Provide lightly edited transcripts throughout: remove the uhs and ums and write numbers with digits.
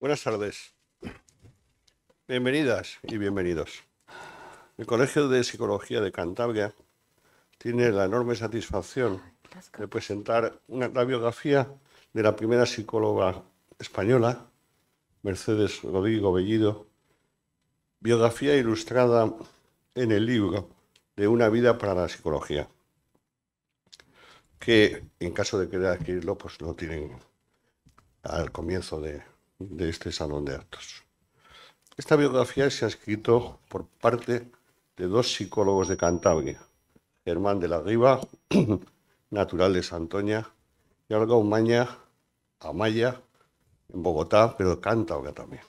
Buenas tardes, bienvenidas y bienvenidos. El Colegio de Psicología de Cantabria tiene la enorme satisfacción de presentar la biografía de la primera psicóloga española, Mercedes Rodrigo Bellido, biografía ilustrada en el libro de Una vida para la psicología, que en caso de querer adquirirlo, pues lo tienen al comienzo de este salón de actos. Esta biografía se ha escrito por parte de dos psicólogos de Cantabria, Germán de la Riva, natural de Santoña, y Olga Amaya, en Bogotá, pero cántabra también.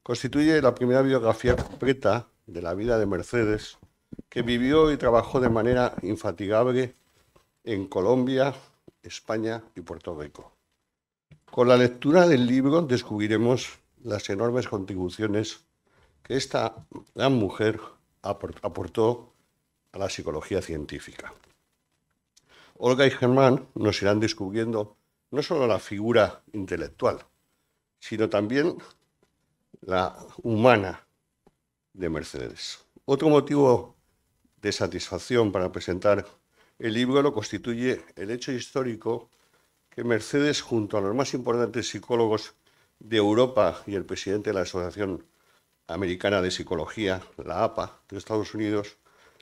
Constituye la primera biografía completa de la vida de Mercedes, que vivió y trabajó de manera infatigable en Colombia, España y Puerto Rico. Con la lectura del libro descubriremos las enormes contribuciones que esta gran mujer aportó a la psicología científica. Olga y Germán nos irán descubriendo no solo la figura intelectual, sino también la humana de Mercedes. Otro motivo de satisfacción para presentar el libro lo constituye el hecho histórico que Mercedes, junto a los más importantes psicólogos de Europa y el presidente de la Asociación Americana de Psicología, la APA, de Estados Unidos,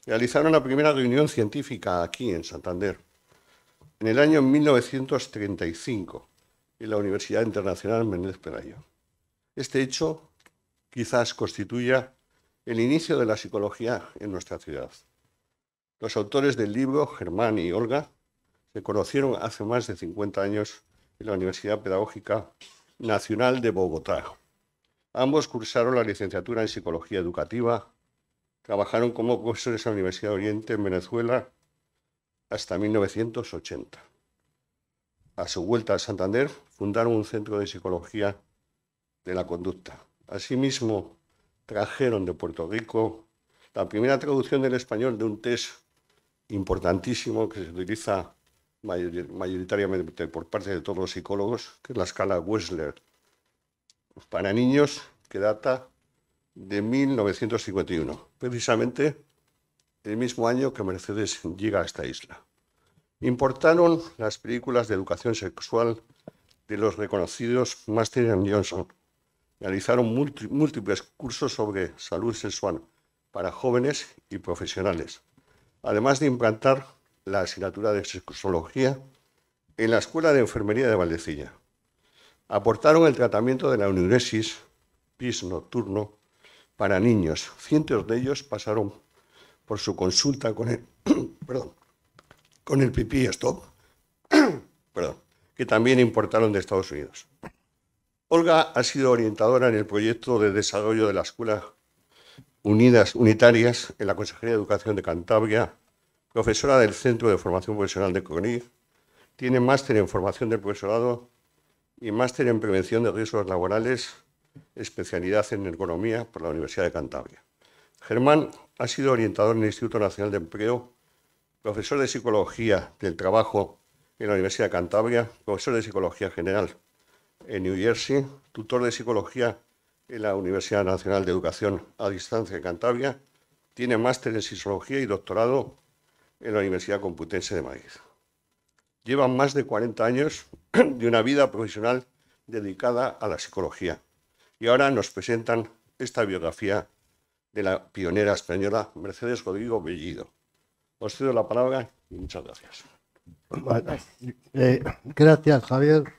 realizaron la primera reunión científica aquí en Santander, en el año 1935, en la Universidad Internacional Méndez Pelayo. Este hecho quizás constituya el inicio de la psicología en nuestra ciudad. Los autores del libro, Germán y Olga, se conocieron hace más de 50 años en la Universidad Pedagógica Nacional de Bogotá. Ambos cursaron la licenciatura en Psicología Educativa, trabajaron como profesores en la Universidad de Oriente en Venezuela hasta 1980. A su vuelta a Santander, fundaron un centro de psicología de la conducta. Asimismo, trajeron de Puerto Rico la primera traducción del español de un test importantísimo que se utiliza mayoritariamente por parte de todos los psicólogos, que es la escala Wechsler para niños, que data de 1951, precisamente el mismo año que Mercedes llega a esta isla. Importaron las películas de educación sexual de los reconocidos Master and Johnson. Realizaron múltiples cursos sobre salud sexual para jóvenes y profesionales, además de implantar la asignatura de sexología en la Escuela de Enfermería de Valdecilla. Aportaron el tratamiento de la enuresis, pis nocturno, para niños. Cientos de ellos pasaron por su consulta con el pipí stop, que también importaron de Estados Unidos. Olga ha sido orientadora en el proyecto de desarrollo de la Escuela Unitarias en la Consejería de Educación de Cantabria, profesora del Centro de Formación Profesional de CONIF, tiene máster en formación del profesorado y máster en prevención de riesgos laborales, especialidad en ergonomía por la Universidad de Cantabria. Germán ha sido orientador en el Instituto Nacional de Empleo, profesor de Psicología del Trabajo en la Universidad de Cantabria, profesor de Psicología General en New Jersey, tutor de Psicología en la Universidad Nacional de Educación a Distancia de Cantabria, tiene máster en Psicología y doctorado en la Universidad Complutense de Madrid. Lleva más de 40 años de una vida profesional dedicada a la psicología y ahora nos presentan esta biografía de la pionera española Mercedes Rodrigo Bellido. Os cedo la palabra y muchas gracias. Bueno, gracias, Javier.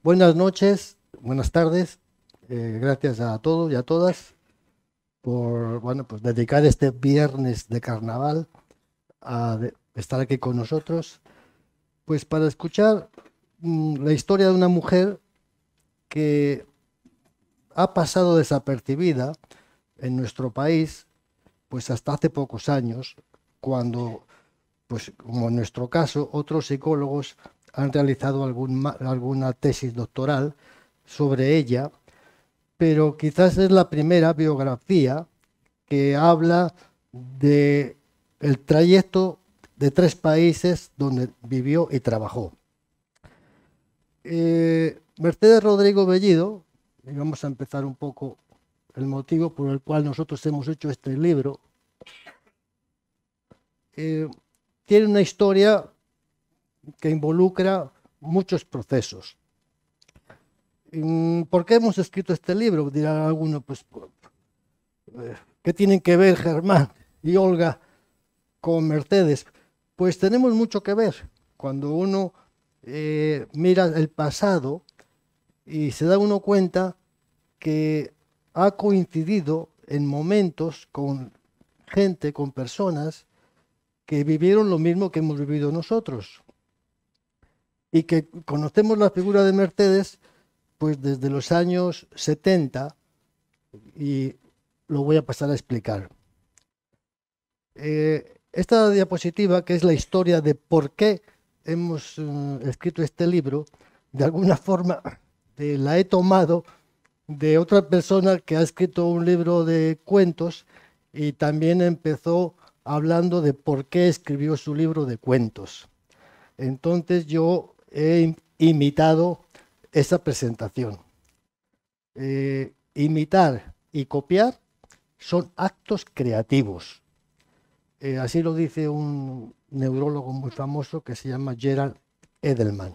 Buenas noches, buenas tardes. Gracias a todos y a todas por pues dedicar este viernes de carnaval a estar aquí con nosotros, pues para escuchar la historia de una mujer que ha pasado desapercibida en nuestro país pues hasta hace pocos años, cuando, pues como en nuestro caso, otros psicólogos han realizado alguna tesis doctoral sobre ella, pero quizás es la primera biografía que habla de el trayecto de 3 países donde vivió y trabajó. Mercedes Rodrigo Bellido, y vamos a empezar un poco el motivo por el cual nosotros hemos hecho este libro, tiene una historia que involucra muchos procesos. ¿Por qué hemos escrito este libro? Dirá alguno, pues, ¿qué tienen que ver Germán y Olga con Mercedes? Pues tenemos mucho que ver. Cuando uno mira el pasado y se da uno cuenta que ha coincidido en momentos con gente, con personas que vivieron lo mismo que hemos vivido nosotros y que conocemos la figura de Mercedes pues desde los años 70 y lo voy a pasar a explicar. Esta diapositiva, que es la historia de por qué hemos escrito este libro, de alguna forma la he tomado de otra persona que ha escrito un libro de cuentos y también empezó hablando de por qué escribió su libro de cuentos. Entonces yo he imitado esa presentación. Imitar y copiar son actos creativos. Así lo dice un neurólogo muy famoso que se llama Gerald Edelman.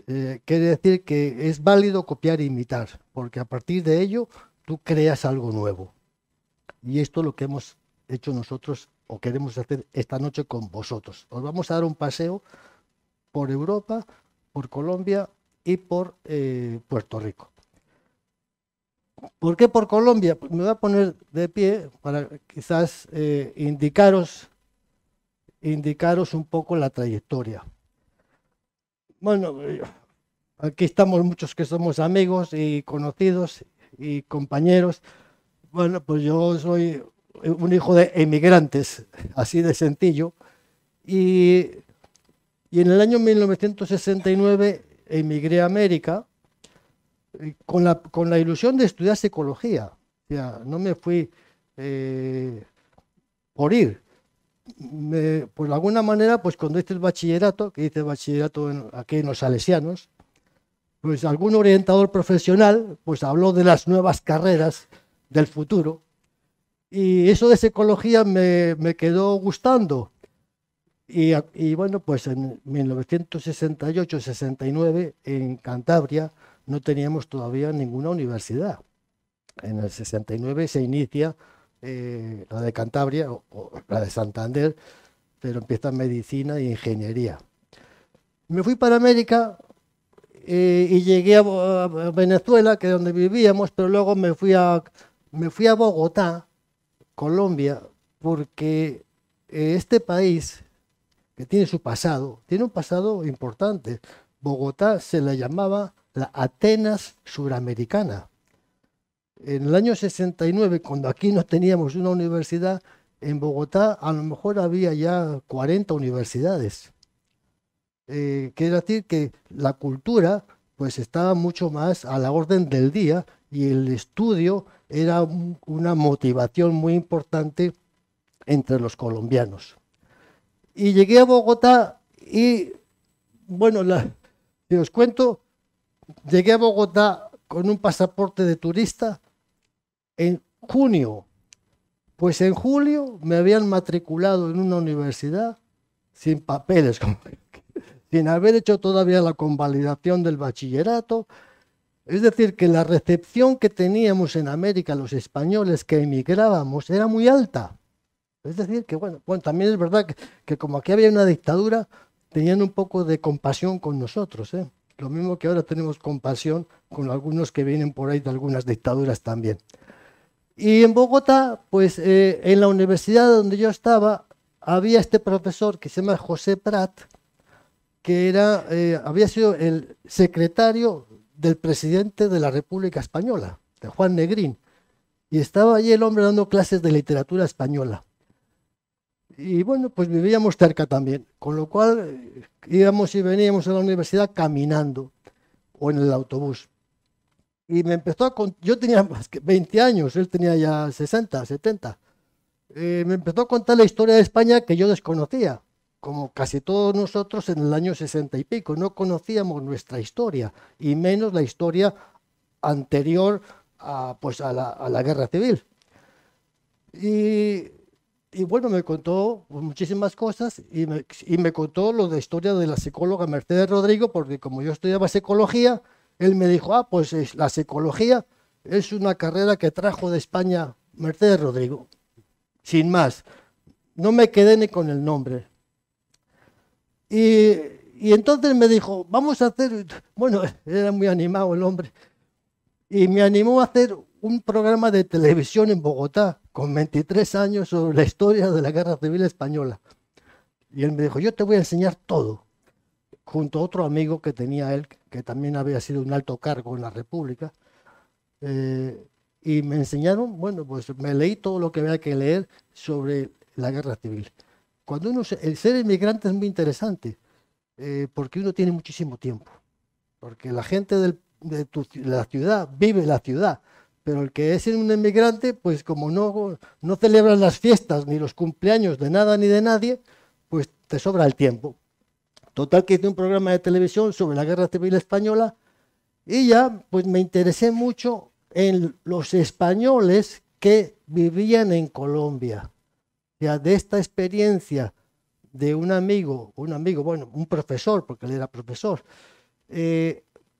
Quiere decir que es válido copiar e imitar, porque a partir de ello tú creas algo nuevo. Y esto es lo que hemos hecho nosotros o queremos hacer esta noche con vosotros. Os vamos a dar un paseo por Europa, por Colombia y por Puerto Rico. ¿Por qué por Colombia? Pues me voy a poner de pie para quizás indicaros un poco la trayectoria. Bueno, aquí estamos muchos que somos amigos y conocidos y compañeros. Bueno, pues yo soy un hijo de emigrantes, así de sencillo. Y en el año 1969 emigré a América con la ilusión de estudiar psicología. O sea, no me fui por ir. Pues de alguna manera, pues cuando hice el bachillerato, que hice bachillerato aquí en los Salesianos, pues algún orientador profesional pues habló de las nuevas carreras del futuro y eso de psicología me quedó gustando. Y bueno, pues en 1968-69 en Cantabria no teníamos todavía ninguna universidad. En el 69 se inicia la de Cantabria o la de Santander, pero empieza medicina e ingeniería. Me fui para América y llegué a Venezuela, que es donde vivíamos, pero luego me fui a Bogotá, Colombia, porque este país, que tiene su pasado, tiene un pasado importante. Bogotá se la llamaba la Atenas suramericana. En el año 69, cuando aquí no teníamos una universidad, en Bogotá a lo mejor había ya 40 universidades. Quiere decir que la cultura pues estaba mucho más a la orden del día y el estudio era una motivación muy importante entre los colombianos. Y llegué a Bogotá y, bueno, si os cuento, llegué a Bogotá con un pasaporte de turista en junio. Pues en julio me habían matriculado en una universidad sin papeles, sin haber hecho todavía la convalidación del bachillerato. Es decir, que la recepción que teníamos en América los españoles que emigrábamos era muy alta. Es decir, que bueno, también es verdad que como aquí había una dictadura, tenían un poco de compasión con nosotros, ¿eh? Lo mismo que ahora tenemos compasión con algunos que vienen por ahí de algunas dictaduras también. Y en Bogotá, pues en la universidad donde yo estaba, había este profesor que se llama José Prat, que había sido el secretario del presidente de la República Española, de Juan Negrín. Y estaba allí el hombre dando clases de literatura española. Y bueno, pues vivíamos cerca también, con lo cual íbamos y veníamos a la universidad caminando o en el autobús. Y me empezó yo tenía más que 20 años, él tenía ya 60, 70. Me empezó a contar la historia de España que yo desconocía. como casi todos nosotros, en el año 60 y pico. No conocíamos nuestra historia, y menos la historia anterior pues a la guerra civil. Y, y bueno, me contó pues, muchísimas cosas y me contó lo de historia de la psicóloga Mercedes Rodrigo, porque como yo estudiaba psicología, él me dijo, pues la psicología es una carrera que trajo de España Mercedes Rodrigo, sin más. No me quedé ni con el nombre. Y entonces me dijo, vamos a hacer, bueno, era muy animado el hombre, y me animó a hacer un programa de televisión en Bogotá con 23 años sobre la historia de la Guerra Civil Española. Y él me dijo, yo te voy a enseñar todo, junto a otro amigo que tenía él, que también había sido un alto cargo en la República. Y me enseñaron, bueno, pues me leí todo lo que había que leer sobre la Guerra Civil. Cuando el ser inmigrante es muy interesante, porque uno tiene muchísimo tiempo, porque la gente de la ciudad vive la ciudad, pero el que es un inmigrante, pues como no celebran las fiestas ni los cumpleaños de nada ni de nadie, pues te sobra el tiempo. Total que hice un programa de televisión sobre la Guerra Civil Española y ya pues me interesé mucho en los españoles que vivían en Colombia. Ya de esta experiencia de un amigo, bueno, un profesor, porque él era profesor,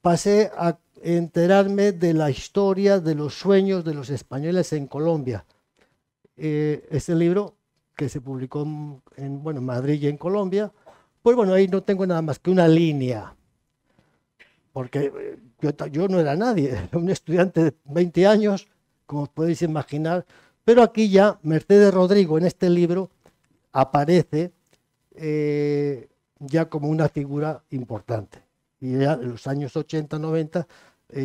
pasé a enterarme de la historia de los sueños de los españoles en Colombia. Este libro que se publicó en bueno, Madrid y en Colombia, pues bueno, ahí no tengo nada más que una línea, porque yo no era nadie, era un estudiante de 20 años, como os podéis imaginar, pero aquí ya Mercedes Rodrigo en este libro aparece ya como una figura importante. Y ya en los años 80, 90,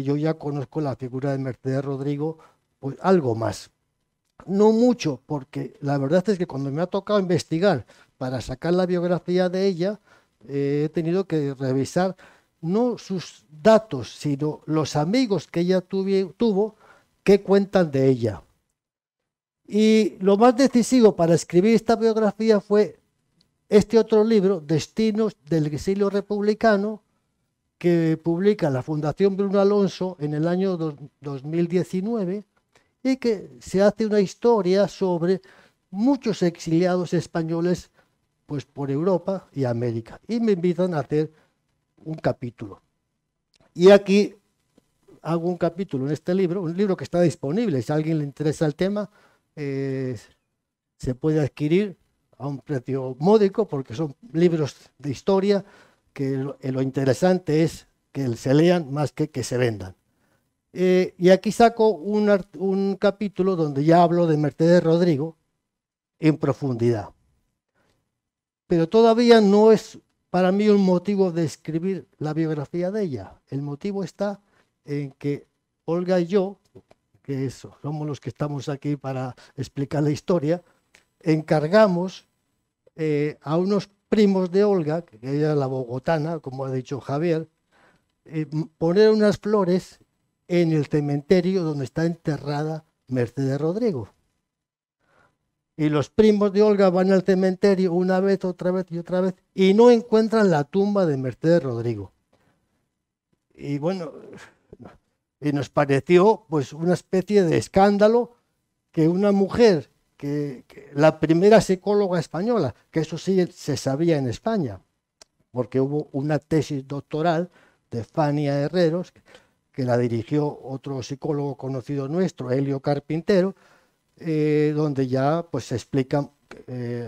yo ya conozco la figura de Mercedes Rodrigo, pues algo más. No mucho, porque la verdad es que cuando me ha tocado investigar para sacar la biografía de ella, he tenido que revisar no sus datos, sino los amigos que ella tuvo que cuentan de ella. Y lo más decisivo para escribir esta biografía fue este otro libro, Destinos del exilio republicano, que publica la Fundación Bruno Alonso en el año 2019 y que se hace una historia sobre muchos exiliados españoles pues, por Europa y América. Y me invitan a hacer un capítulo. Y aquí hago un capítulo en este libro, un libro que está disponible. Si a alguien le interesa el tema, se puede adquirir a un precio módico porque son libros de historia que lo interesante es que se lean más que se vendan. Y aquí saco un capítulo donde ya hablo de Mercedes Rodrigo en profundidad. Pero todavía no es para mí un motivo de escribir la biografía de ella. El motivo está en que Olga y yo, que somos los que estamos aquí para explicar la historia, encargamos a unos primos de Olga, que ella era la bogotana, como ha dicho Javier, poner unas flores en el cementerio donde está enterrada Mercedes Rodrigo. Y los primos de Olga van al cementerio una vez, otra vez y otra vez, y no encuentran la tumba de Mercedes Rodrigo. Y bueno, y nos pareció pues una especie de escándalo que una mujer, que la primera psicóloga española, que eso sí se sabía en España, porque hubo una tesis doctoral de Fania Herreros, que la dirigió otro psicólogo conocido nuestro, Helio Carpintero, donde ya pues, se explica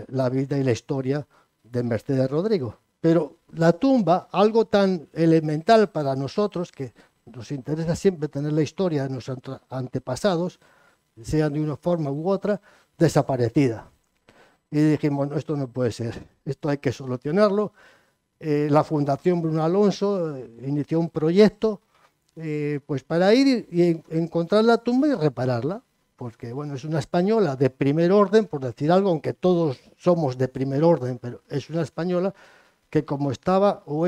la vida y la historia de Mercedes Rodrigo. Pero la tumba, algo tan elemental para nosotros, que nos interesa siempre tener la historia de nuestros antepasados, sean de una forma u otra, desaparecida. Y dijimos, no, esto no puede ser, esto hay que solucionarlo. La Fundación Bruno Alonso inició un proyecto pues para ir y encontrar la tumba y repararla, porque bueno, es una española de primer orden, por decir algo, aunque todos somos de primer orden, pero es una española que como estaba o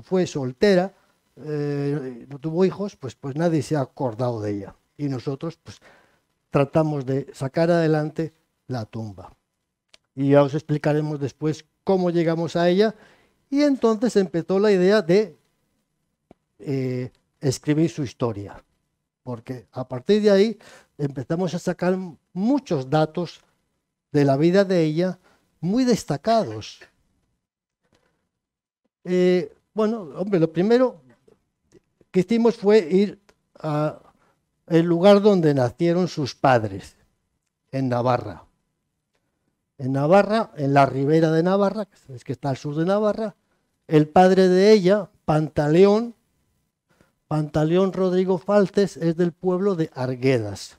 fue soltera, no tuvo hijos, pues nadie se ha acordado de ella. Y nosotros pues tratamos de sacar adelante la tumba. y ya os explicaremos después cómo llegamos a ella. Y entonces empezó la idea de escribir su historia, porque a partir de ahí empezamos a sacar muchos datos de la vida de ella muy destacados. Bueno, hombre, lo primero que hicimos fue ir al lugar donde nacieron sus padres, en Navarra. En Navarra, en la ribera de Navarra, es que está al sur de Navarra, el padre de ella, Pantaleón Rodrigo Falces, es del pueblo de Arguedas.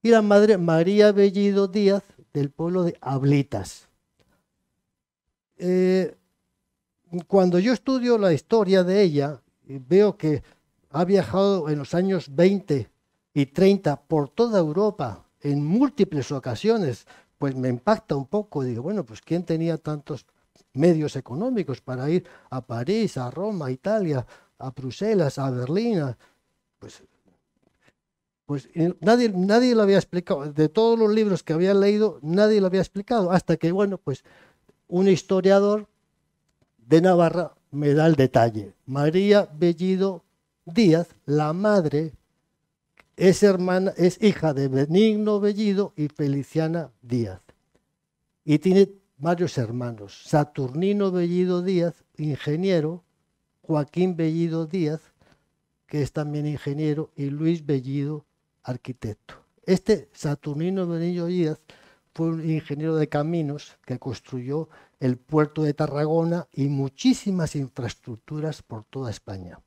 Y la madre, María Bellido Díaz, del pueblo de Ablitas. Cuando yo estudio la historia de ella, veo que ha viajado en los años 20 y 30 por toda Europa en múltiples ocasiones, pues me impacta un poco. Digo, bueno, pues ¿quién tenía tantos medios económicos para ir a París, a Roma, a Italia, a Bruselas, a Berlín? Pues nadie lo había explicado. De todos los libros que había leído, nadie lo había explicado, hasta que, bueno, pues un historiador de Navarra me da el detalle. María Bellido Díaz, la madre, es hija de Benigno Bellido y Feliciana Díaz. Y tiene varios hermanos: Saturnino Bellido Díaz, ingeniero; Joaquín Bellido Díaz, que es también ingeniero; y Luis Bellido, arquitecto. Este Saturnino Bellido Díaz fue un ingeniero de caminos que construyó el puerto de Tarragona y muchísimas infraestructuras por toda España.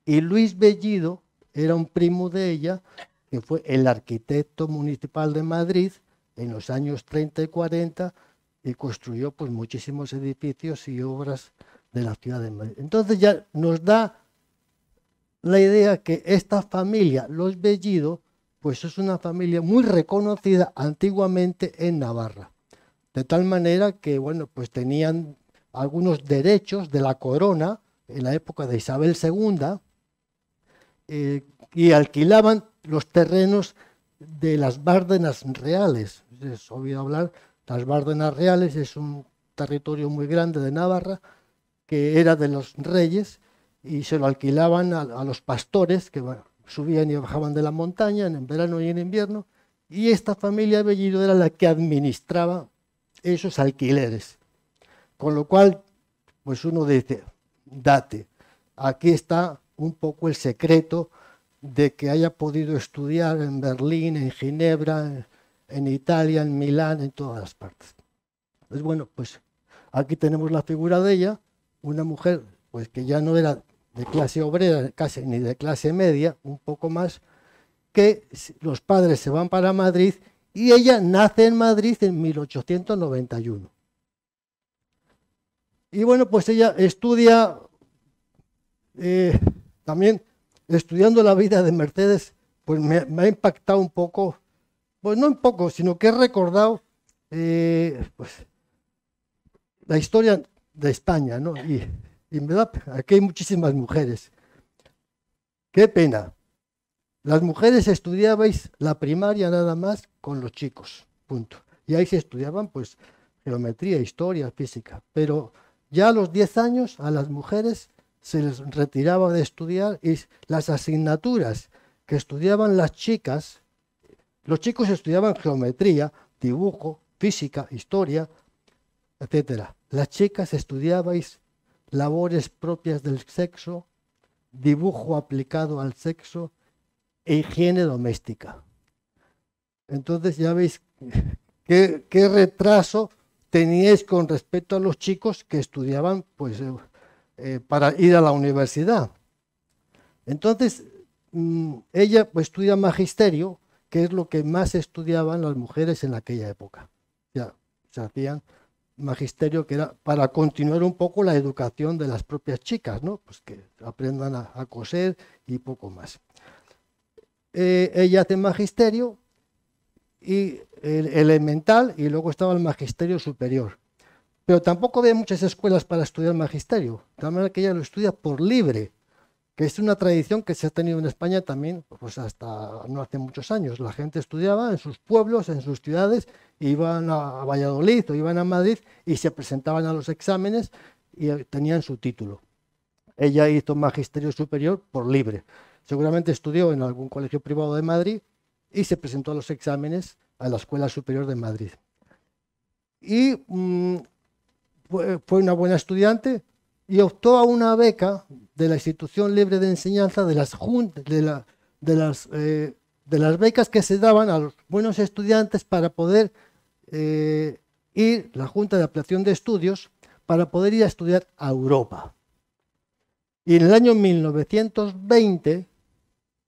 Y Luis Bellido era un primo de ella, que fue el arquitecto municipal de Madrid en los años 30 y 40, y construyó pues muchísimos edificios y obras de la ciudad de Madrid. Entonces ya nos da la idea que esta familia, los Bellido, pues es una familia muy reconocida antiguamente en Navarra. De tal manera que, bueno, pues tenían algunos derechos de la corona en la época de Isabel II, y alquilaban los terrenos de las Bárdenas Reales. ¿Has oído hablar? Las Bárdenas Reales es un territorio muy grande de Navarra que era de los reyes, y se lo alquilaban a los pastores que subían y bajaban de la montaña en verano y en invierno, y esta familia Bellido era la que administraba esos alquileres. Con lo cual, pues uno dice, date, aquí está un poco el secreto de que haya podido estudiar en Berlín, en Ginebra, en Italia, en Milán, en todas las partes. Pues bueno, pues aquí tenemos la figura de ella, una mujer pues que ya no era de clase obrera, casi ni de clase media, un poco más, que los padres se van para Madrid y ella nace en Madrid en 1891. Y bueno, pues ella estudia, también estudiando la vida de Mercedes, pues me ha impactado un poco, pues no un poco, sino que he recordado pues, la historia de España, ¿no? Y en verdad, aquí hay muchísimas mujeres. Qué pena. Las mujeres estudiabais la primaria nada más con los chicos, punto. Y ahí se estudiaban pues geometría, historia, física. Pero ya a los 10 años a las mujeres se les retiraba de estudiar, y las asignaturas que estudiaban las chicas, los chicos estudiaban geometría, dibujo, física, historia, etcétera. Las chicas estudiabais labores propias del sexo, dibujo aplicado al sexo e higiene doméstica. Entonces ya veis qué retraso teníais con respecto a los chicos que estudiaban pues, para ir a la universidad. Entonces ella pues, estudia magisterio, que es lo que más estudiaban las mujeres en aquella época. Ya se hacían magisterio, que era para continuar un poco la educación de las propias chicas, ¿no? Pues que aprendan a coser y poco más. Ella hace magisterio y el elemental, y luego estaba el magisterio superior. Pero tampoco había muchas escuelas para estudiar magisterio, de tal manera que ella lo estudia por libre. que es una tradición que se ha tenido en España también, pues hasta no hace muchos años. La gente estudiaba en sus pueblos, en sus ciudades, iban a Valladolid o iban a Madrid y se presentaban a los exámenes y tenían su título. Ella hizo magisterio superior por libre. Seguramente estudió en algún colegio privado de Madrid y se presentó a los exámenes a la Escuela Superior de Madrid. Y fue una buena estudiante y optó a una beca de la Institución Libre de Enseñanza, de las becas que se daban a los buenos estudiantes para poder ir, la Junta de Ampliación de Estudios, para poder ir a estudiar a Europa. Y en el año 1920,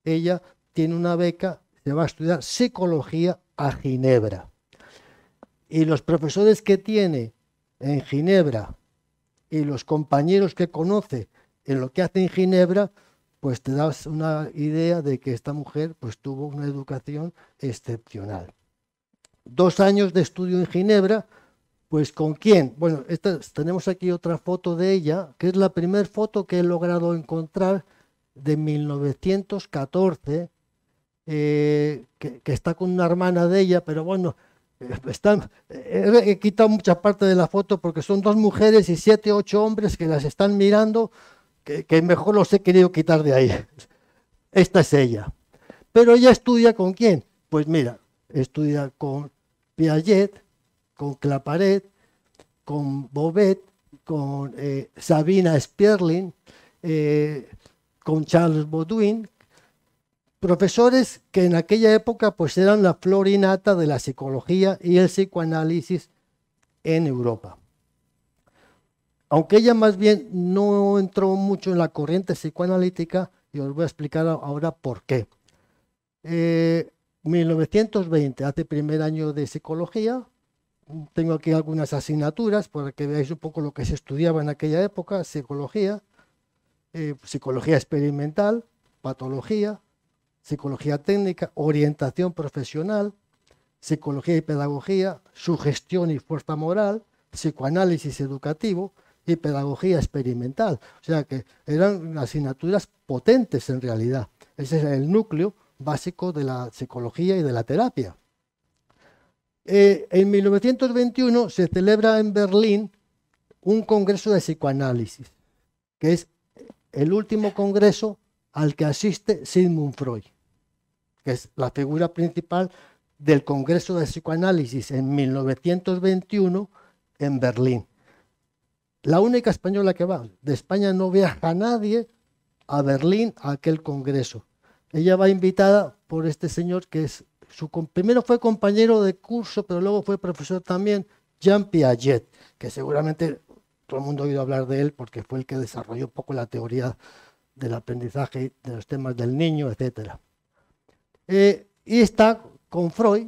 ella tiene una beca, se va a estudiar psicología a Ginebra. Y los profesores que tiene en Ginebra y los compañeros que conoce en lo que hace en Ginebra, pues te das una idea de que esta mujer pues tuvo una educación excepcional. 2 años de estudio en Ginebra, pues ¿con quién? Bueno, tenemos aquí otra foto de ella, que es la primera foto que he logrado encontrar de 1914, que está con una hermana de ella, pero bueno, he quitado mucha parte de la foto porque son 2 mujeres y 7, 8 hombres que las están mirando, que mejor los he querido quitar de ahí. Esta es ella. Pero ella estudia ¿con quién? Pues mira, estudia con Piaget, con Claparède, con Bobet, con Sabina Sperling, con Charles Baudouin, profesores que en aquella época pues eran la flor y nata de la psicología y el psicoanálisis en Europa. Aunque ella más bien no entró mucho en la corriente psicoanalítica, y os voy a explicar ahora por qué. 1920, hace primer año de psicología. Tengo aquí algunas asignaturas para que veáis un poco lo que se estudiaba en aquella época: psicología, psicología experimental, patología, psicología técnica, orientación profesional, psicología y pedagogía, sugestión y fuerza moral, psicoanálisis educativo y pedagogía experimental. O sea que eran asignaturas potentes en realidad. Ese es el núcleo básico de la psicología y de la terapia. En 1921 se celebra en Berlín un congreso de psicoanálisis, que es el último congreso al que asiste Sigmund Freud, que es la figura principal del Congreso de Psicoanálisis en 1921 en Berlín. La única española que va. De España no viaja nadie a Berlín a aquel congreso. Ella va invitada por este señor que es primero fue compañero de curso, pero luego fue profesor también, Jean Piaget, que seguramente todo el mundo ha oído hablar de él porque fue el que desarrolló un poco la teoría del aprendizaje, de los temas del niño, etc. Y está con Freud,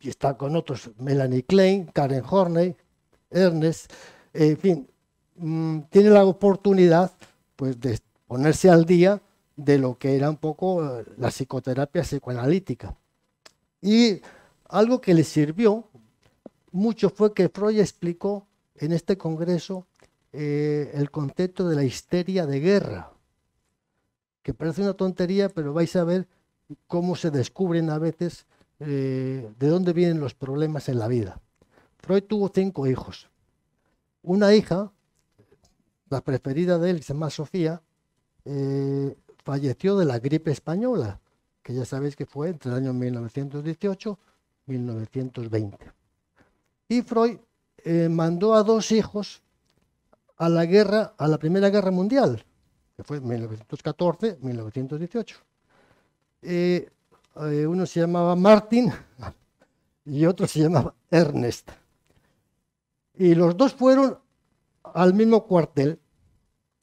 y está con otros, Melanie Klein, Karen Horney, Ernest, en fin, tiene la oportunidad pues, de ponerse al día de lo que era un poco la psicoterapia psicoanalítica. Y algo que le sirvió mucho fue que Freud explicó en este congreso el concepto de la histeria de guerra, que parece una tontería, pero vais a ver cómo se descubren a veces de dónde vienen los problemas en la vida. Freud tuvo 5 hijos. Una hija, la preferida de él, que se llama Sofía, falleció de la gripe española, que ya sabéis que fue entre el año 1918 y 1920. Y Freud mandó a 2 hijos a la guerra, a la Primera Guerra Mundial, que fue en 1914-1918. Uno se llamaba Martin y otro se llamaba Ernest. Y los 2 fueron al mismo cuartel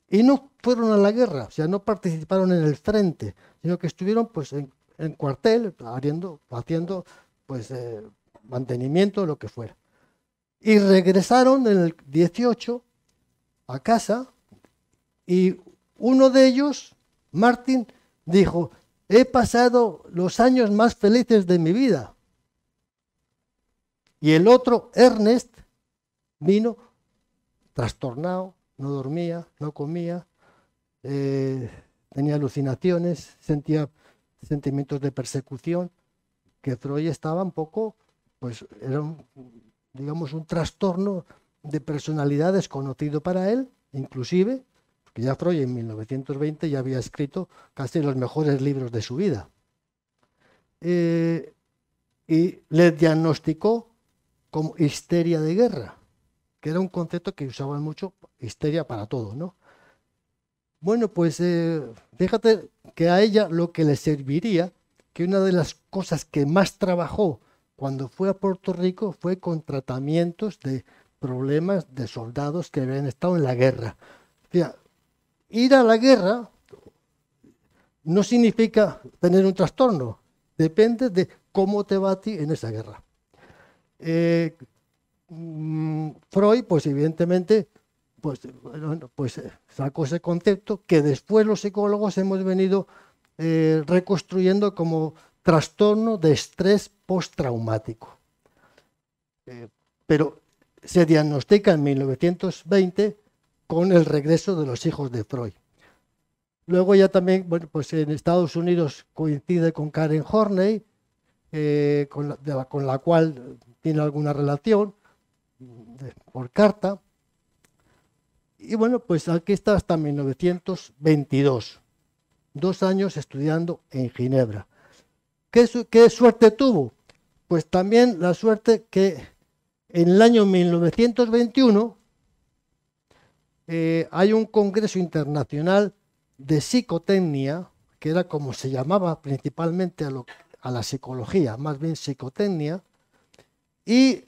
y no fueron a la guerra, o sea, no participaron en el frente, sino que estuvieron pues en cuartel, haciendo pues mantenimiento, lo que fuera. Y regresaron en el 18 a casa y uno de ellos, Martin, dijo: he pasado los años más felices de mi vida. Y el otro, Ernest, vino trastornado, no dormía, no comía, tenía alucinaciones, sentía sentimientos de persecución, que Freud estaba un poco, pues era digamos un trastorno de personalidad desconocido para él, inclusive, porque ya Freud en 1920 ya había escrito casi los mejores libros de su vida. Y le diagnosticó como histeria de guerra, que era un concepto que usaban mucho, histeria para todo, ¿no? Bueno, pues fíjate que a ella lo que le serviría, que una de las cosas que más trabajó cuando fue a Puerto Rico fue con tratamientos de problemas de soldados que habían estado en la guerra. O sea, ir a la guerra no significa tener un trastorno, depende de cómo te va a ti en esa guerra. Freud, pues evidentemente, pues sacó ese concepto que después los psicólogos hemos venido reconstruyendo como trastorno de estrés postraumático. Pero se diagnostica en 1920 con el regreso de los hijos de Freud. Luego ya también, bueno, pues en Estados Unidos coincide con Karen Horney, con la cual tiene alguna relación por carta. Y bueno, pues aquí está hasta 1922, 2 años estudiando en Ginebra. ¿Qué suerte tuvo? Pues también la suerte que en el año 1921 hay un congreso internacional de psicotecnia, que era como se llamaba principalmente a la psicología, más bien psicotecnia, y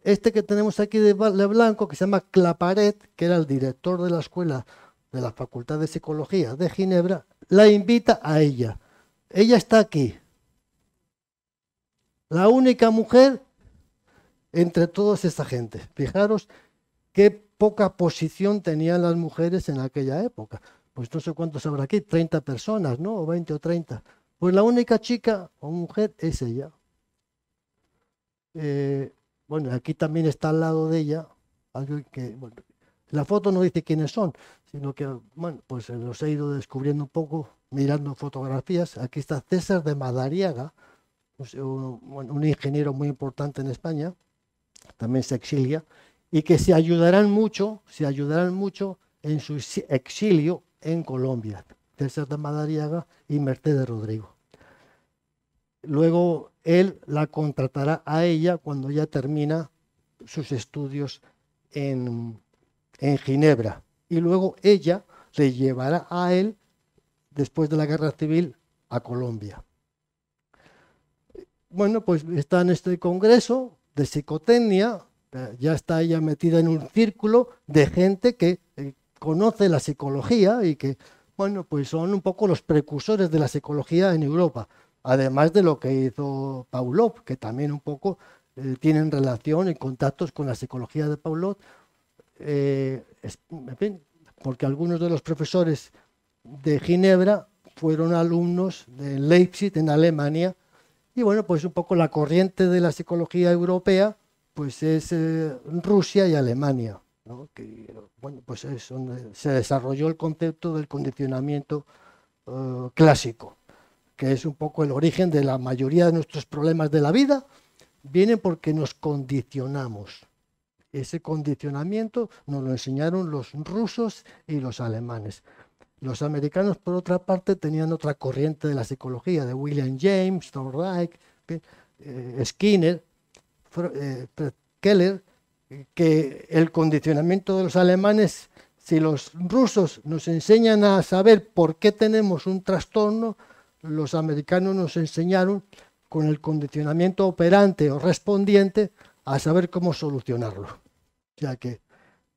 este que tenemos aquí de blanco, que se llama Claparet, que era el director de la escuela de la Facultad de Psicología de Ginebra, la invita a ella. Ella está aquí, la única mujer entre toda esta gente. Fijaros qué poca posición tenían las mujeres en aquella época. Pues no sé cuántos habrá aquí, 30 personas, ¿no? O 20 o 30. Pues la única chica o mujer es ella. Bueno, aquí también está al lado de ella, algo que, bueno, la foto no dice quiénes son, sino que, bueno, pues los he ido descubriendo un poco, mirando fotografías. Aquí está César de Madariaga, un ingeniero muy importante en España, también se exilia, y que se ayudarán mucho en su exilio en Colombia, César de Madariaga y Mercedes Rodrigo. Luego él la contratará a ella cuando ya termina sus estudios en Ginebra. Y luego ella le llevará a él, después de la guerra civil, a Colombia. Bueno, pues está en este congreso de psicotecnia, ya está ella metida en un círculo de gente que conoce la psicología y que, bueno, pues son un poco los precursores de la psicología en Europa. Además de lo que hizo Pavlov, que también un poco tienen relación y contactos con la psicología de Pavlov, en fin, porque algunos de los profesores de Ginebra fueron alumnos de Leipzig, en Alemania, y bueno, pues un poco la corriente de la psicología europea, pues es Rusia y Alemania, ¿no? Que, bueno, pues es donde se desarrolló el concepto del condicionamiento clásico, que es un poco el origen de la mayoría de nuestros problemas de la vida, vienen porque nos condicionamos. Ese condicionamiento nos lo enseñaron los rusos y los alemanes. Los americanos, por otra parte, tenían otra corriente de la psicología, de William James, Thorndike, Skinner, Keller, que el condicionamiento de los alemanes, si los rusos nos enseñan a saber por qué tenemos un trastorno, los americanos nos enseñaron con el condicionamiento operante o respondiente a saber cómo solucionarlo. O sea que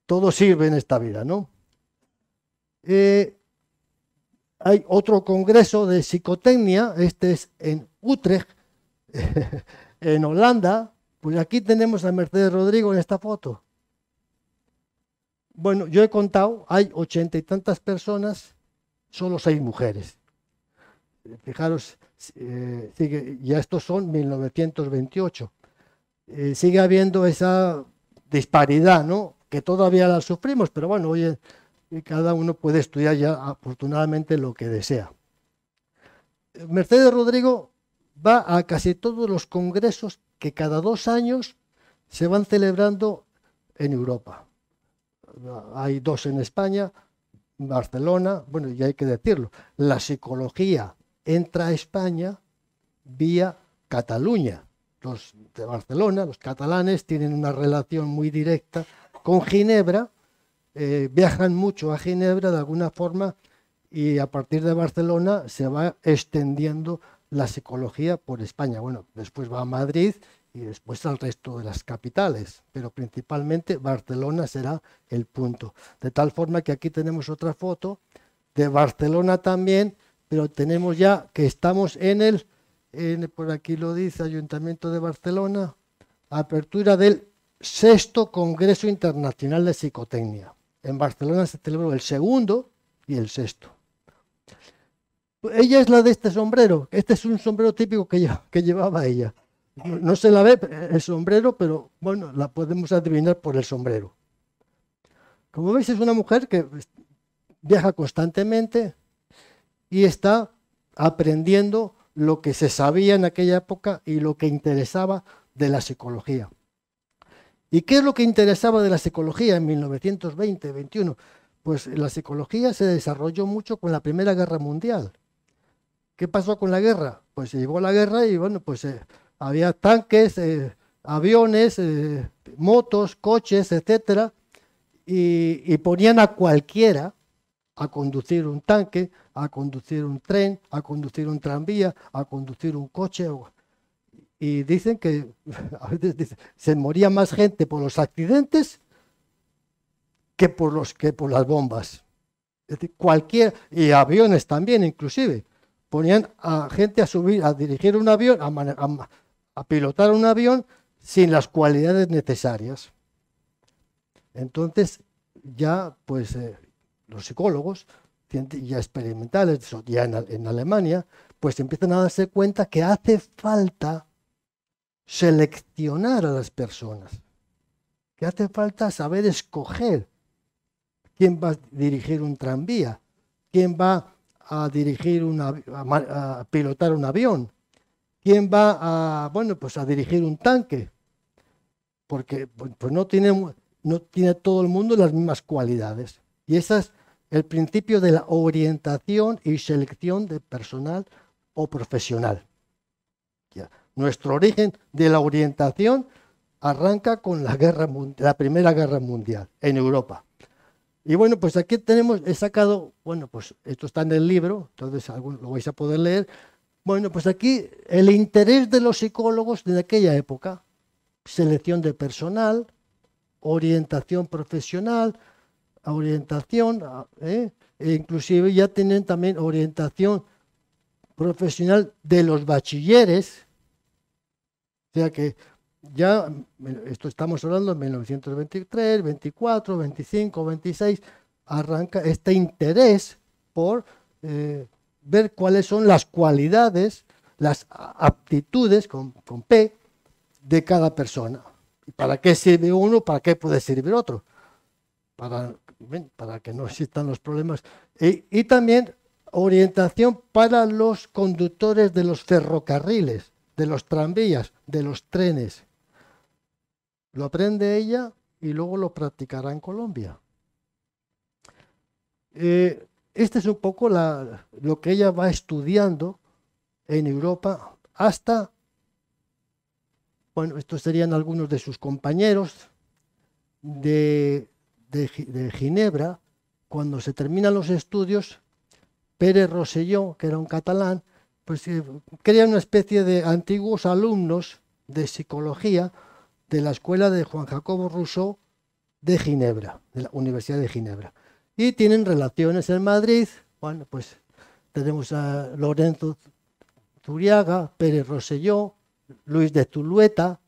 todo sirve en esta vida, ¿no? Hay otro congreso de psicotecnia, este es en Utrecht, en Holanda. Pues aquí tenemos a Mercedes Rodrigo en esta foto. Bueno, yo he contado, hay 80 y tantas personas, solo 6 mujeres. Fijaros, ya estos son 1928. Sigue habiendo esa disparidad, ¿no? Que todavía la sufrimos, pero bueno, oye, y cada uno puede estudiar ya afortunadamente lo que desea. Mercedes Rodrigo va a casi todos los congresos que cada 2 años se van celebrando en Europa. Hay 2 en España, Barcelona, bueno, y hay que decirlo, la psicología entra a España vía Cataluña. Los de Barcelona, los catalanes, tienen una relación muy directa con Ginebra, viajan mucho a Ginebra de alguna forma, y a partir de Barcelona se va extendiendo la psicología por España. Bueno, después va a Madrid y después al resto de las capitales, pero principalmente Barcelona será el punto. De tal forma que aquí tenemos otra foto de Barcelona también, pero tenemos ya que estamos por aquí lo dice, Ayuntamiento de Barcelona, apertura del 6º Congreso Internacional de Psicotecnia. En Barcelona se celebró el 2º y el 6º. Ella es la de este sombrero. Este es un sombrero típico que llevaba ella. No se la ve el sombrero, pero bueno, la podemos adivinar por el sombrero. Como veis, es una mujer que viaja constantemente y está aprendiendo lo que se sabía en aquella época y lo que interesaba de la psicología. ¿Y qué es lo que interesaba de la psicología en 1920-21? Pues la psicología se desarrolló mucho con la Primera Guerra Mundial. ¿Qué pasó con la guerra? Pues se llegó la guerra y bueno, pues había tanques, aviones, motos, coches, etcétera, y ponían a cualquiera a conducir un tanque, a conducir un tren, a conducir un tranvía, a conducir un coche. Y dicen que a veces se moría más gente por los accidentes que por las bombas. Es decir, y aviones también, inclusive. Ponían a gente a subir, a dirigir un avión, a pilotar un avión sin las cualidades necesarias. Entonces, ya pues los psicólogos ya experimentales, ya en Alemania, pues empiezan a darse cuenta que hace falta seleccionar a las personas, que hace falta saber escoger quién va a dirigir un tranvía, quién va a dirigir a pilotar un avión, quién va a dirigir un tanque, porque pues no tiene todo el mundo las mismas cualidades. Y ese es el principio de la orientación y selección de personal o profesional. Ya. Nuestro origen de la orientación arranca con la Primera Guerra Mundial en Europa. Y bueno, pues aquí he sacado, bueno, pues esto está en el libro, entonces lo vais a poder leer. Bueno, pues aquí el interés de los psicólogos de aquella época: selección de personal, orientación profesional, e inclusive ya tienen también orientación profesional de los bachilleres. O sea que ya, esto estamos hablando en 1923, 24, 25, 26, arranca este interés por ver cuáles son las cualidades, las aptitudes, con P, de cada persona. ¿Para qué sirve uno? ¿Para qué puede servir otro? Para que no existan los problemas. Y también orientación para los conductores de los ferrocarriles, de los tranvías, de los trenes. Lo aprende ella y luego lo practicará en Colombia. Este es un poco lo que ella va estudiando en Europa hasta, bueno, estos serían algunos de sus compañeros de Ginebra. Cuando se terminan los estudios, Pere Rosselló, que era un catalán, pues crea una especie de antiguos alumnos de psicología de la escuela de Juan Jacobo Rousseau de Ginebra, de la Universidad de Ginebra. Y tienen relaciones en Madrid. Bueno, pues tenemos a Lorenzo Zuriaga, Pere Rosselló, Luis de Zulueta,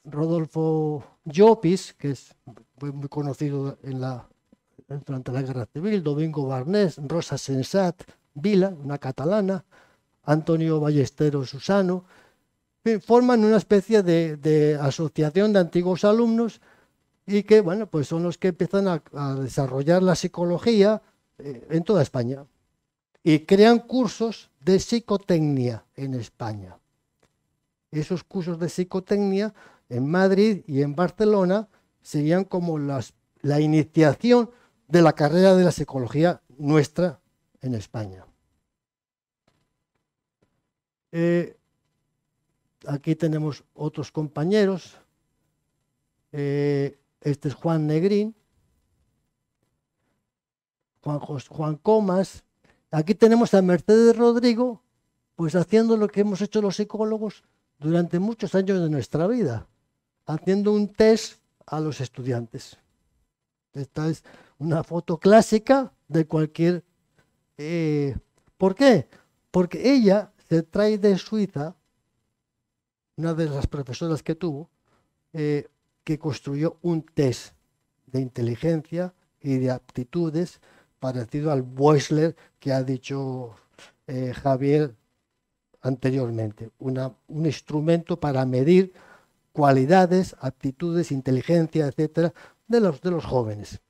Rodolfo Llopis, que es muy conocido durante la Guerra Civil, Domingo Barnés, Rosa Sensat Vila, una catalana, Antonio Ballesteros Susano. Forman una especie de asociación de antiguos alumnos y que, bueno, pues son los que empiezan a desarrollar la psicología en toda España y crean cursos de psicotecnia en España. Esos cursos de psicotecnia en Madrid y en Barcelona serían como la iniciación de la carrera de la psicología nuestra en España. Aquí tenemos otros compañeros. Este es Juan Negrín, Juan Comas. Aquí tenemos a Mercedes Rodrigo, pues haciendo lo que hemos hecho los psicólogos durante muchos años de nuestra vida, haciendo un test a los estudiantes. Esta es una foto clásica de cualquier... ¿Por qué? Porque ella se trae de Suiza, una de las profesoras que tuvo, que construyó un test de inteligencia y de aptitudes parecido al Boisler que ha dicho Javier anteriormente. Un instrumento para medir cualidades, aptitudes, inteligencia, etcétera, de los jóvenes.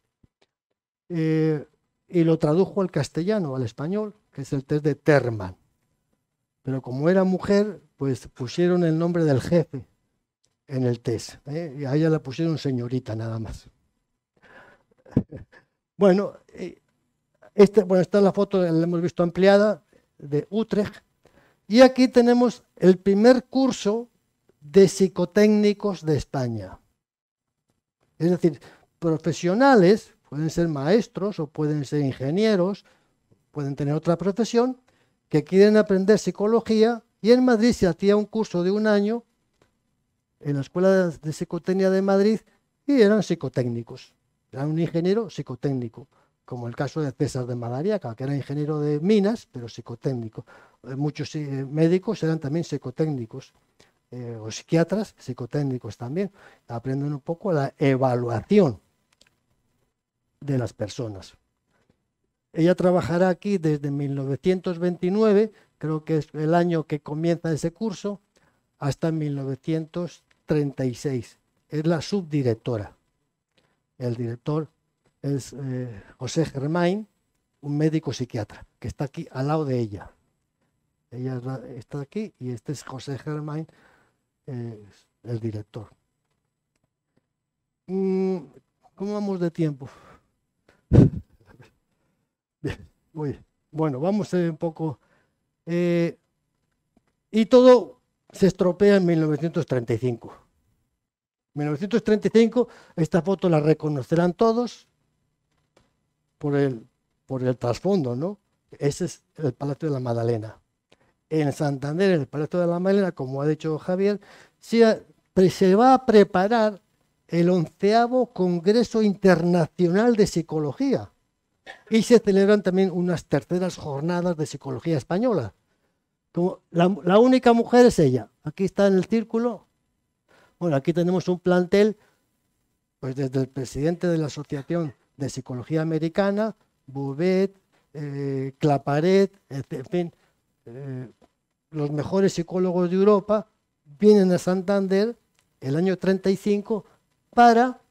Y lo tradujo al castellano, al español, que es el test de Terman. Pero como era mujer, pues pusieron el nombre del jefe en el test, y a ella la pusieron señorita nada más. Bueno, esta es la foto, la hemos visto ampliada, de Utrecht, y aquí tenemos el primer curso de psicotécnicos de España. Es decir, profesionales, pueden ser maestros o pueden ser ingenieros, pueden tener otra profesión, que quieren aprender psicología, y en Madrid se hacía un curso de un año en la Escuela de Psicotecnia de Madrid y eran psicotécnicos. Era un ingeniero psicotécnico, como el caso de César de Madariaga, que era ingeniero de minas, pero psicotécnico. Muchos médicos eran también psicotécnicos, o psiquiatras psicotécnicos también. Aprenden un poco la evaluación de las personas. Ella trabajará aquí desde 1929, creo que es el año que comienza ese curso, hasta 1936. Es la subdirectora. El director es José Germain, un médico psiquiatra, que está aquí al lado de ella. Ella está aquí y este es José Germain, el director. ¿Cómo vamos de tiempo? Bueno, vamos a ver un poco. Y todo se estropea en 1935. 1935, esta foto la reconocerán todos por el trasfondo, ¿no? Ese es el Palacio de la Magdalena. En Santander, en el Palacio de la Magdalena, como ha dicho Javier, se va a preparar el 11º Congreso Internacional de Psicología y se celebran también unas terceras jornadas de psicología española. Como la única mujer es ella. Aquí está en el círculo. Bueno, aquí tenemos un plantel, pues desde el presidente de la Asociación de Psicología Americana, Bouvet, Claparet, en fin, los mejores psicólogos de Europa vienen a Santander el año 35 para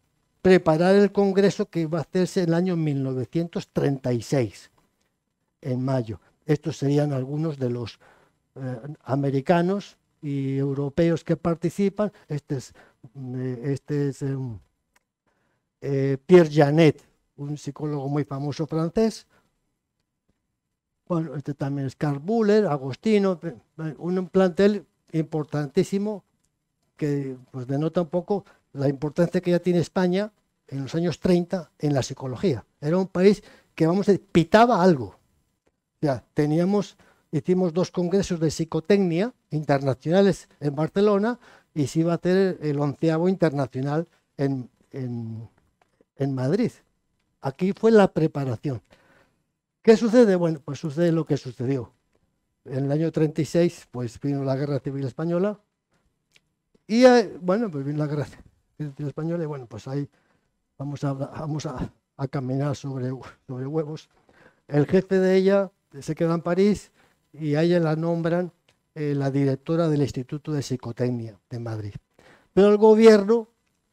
preparar el congreso que va a hacerse en el año 1936, en mayo. Estos serían algunos de los americanos y europeos que participan. Este es Pierre Janet, un psicólogo muy famoso francés. Bueno, este también es Karl Buller, Agostino, un plantel importantísimo que pues denota un poco la importancia que ya tiene España en los años 30 en la psicología. Era un país que, vamos a decir, pitaba algo. Ya hicimos 2 congresos de psicotecnia internacionales en Barcelona y se iba a hacer el 11º internacional en Madrid. Aquí fue la preparación. ¿Qué sucede? Bueno, pues sucede lo que sucedió. En el año 36, pues vino la Guerra Civil Española y, bueno, pues vino la Guerra Civil Española y, bueno, pues ahí vamos a caminar sobre huevos. El jefe de ella se queda en París y a ella la nombran la directora del Instituto de Psicotecnia de Madrid. Pero el gobierno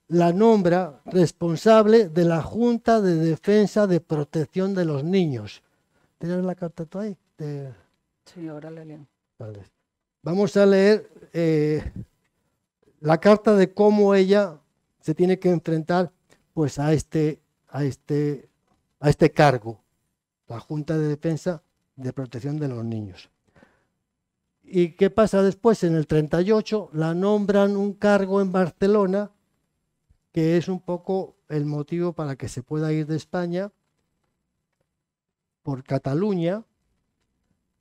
la nombra responsable de la Junta de Defensa de Protección de los Niños. ¿Tienes la carta tú ahí? Sí, ahora la leo. Vale. Vamos a leer la carta de cómo ella se tiene que enfrentar pues a este cargo, la Junta de Defensa de Protección de los Niños. ¿Y qué pasa después? En el 38 la nombran un cargo en Barcelona, que es un poco el motivo para que se pueda ir de España por Cataluña.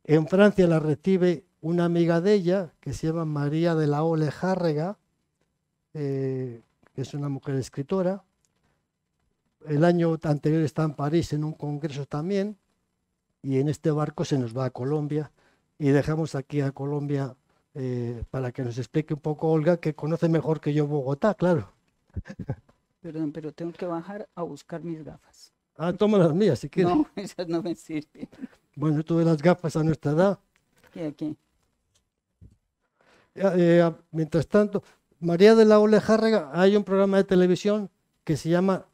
En Francia la recibe una amiga de ella, que se llama María de la O Lejárrega, que es una mujer escritora. El año anterior está en París en un congreso también, y en este barco se nos va a Colombia, y dejamos aquí a Colombia para que nos explique un poco Olga, que conoce mejor que yo Bogotá, claro. Perdón, pero tengo que bajar a buscar mis gafas. Ah, toma las mías si quieres. No, esas no me sirven. Bueno, tuve las gafas a nuestra edad. Y aquí. Mientras tanto, María de la O Lejárrega, hay un programa de televisión que se llama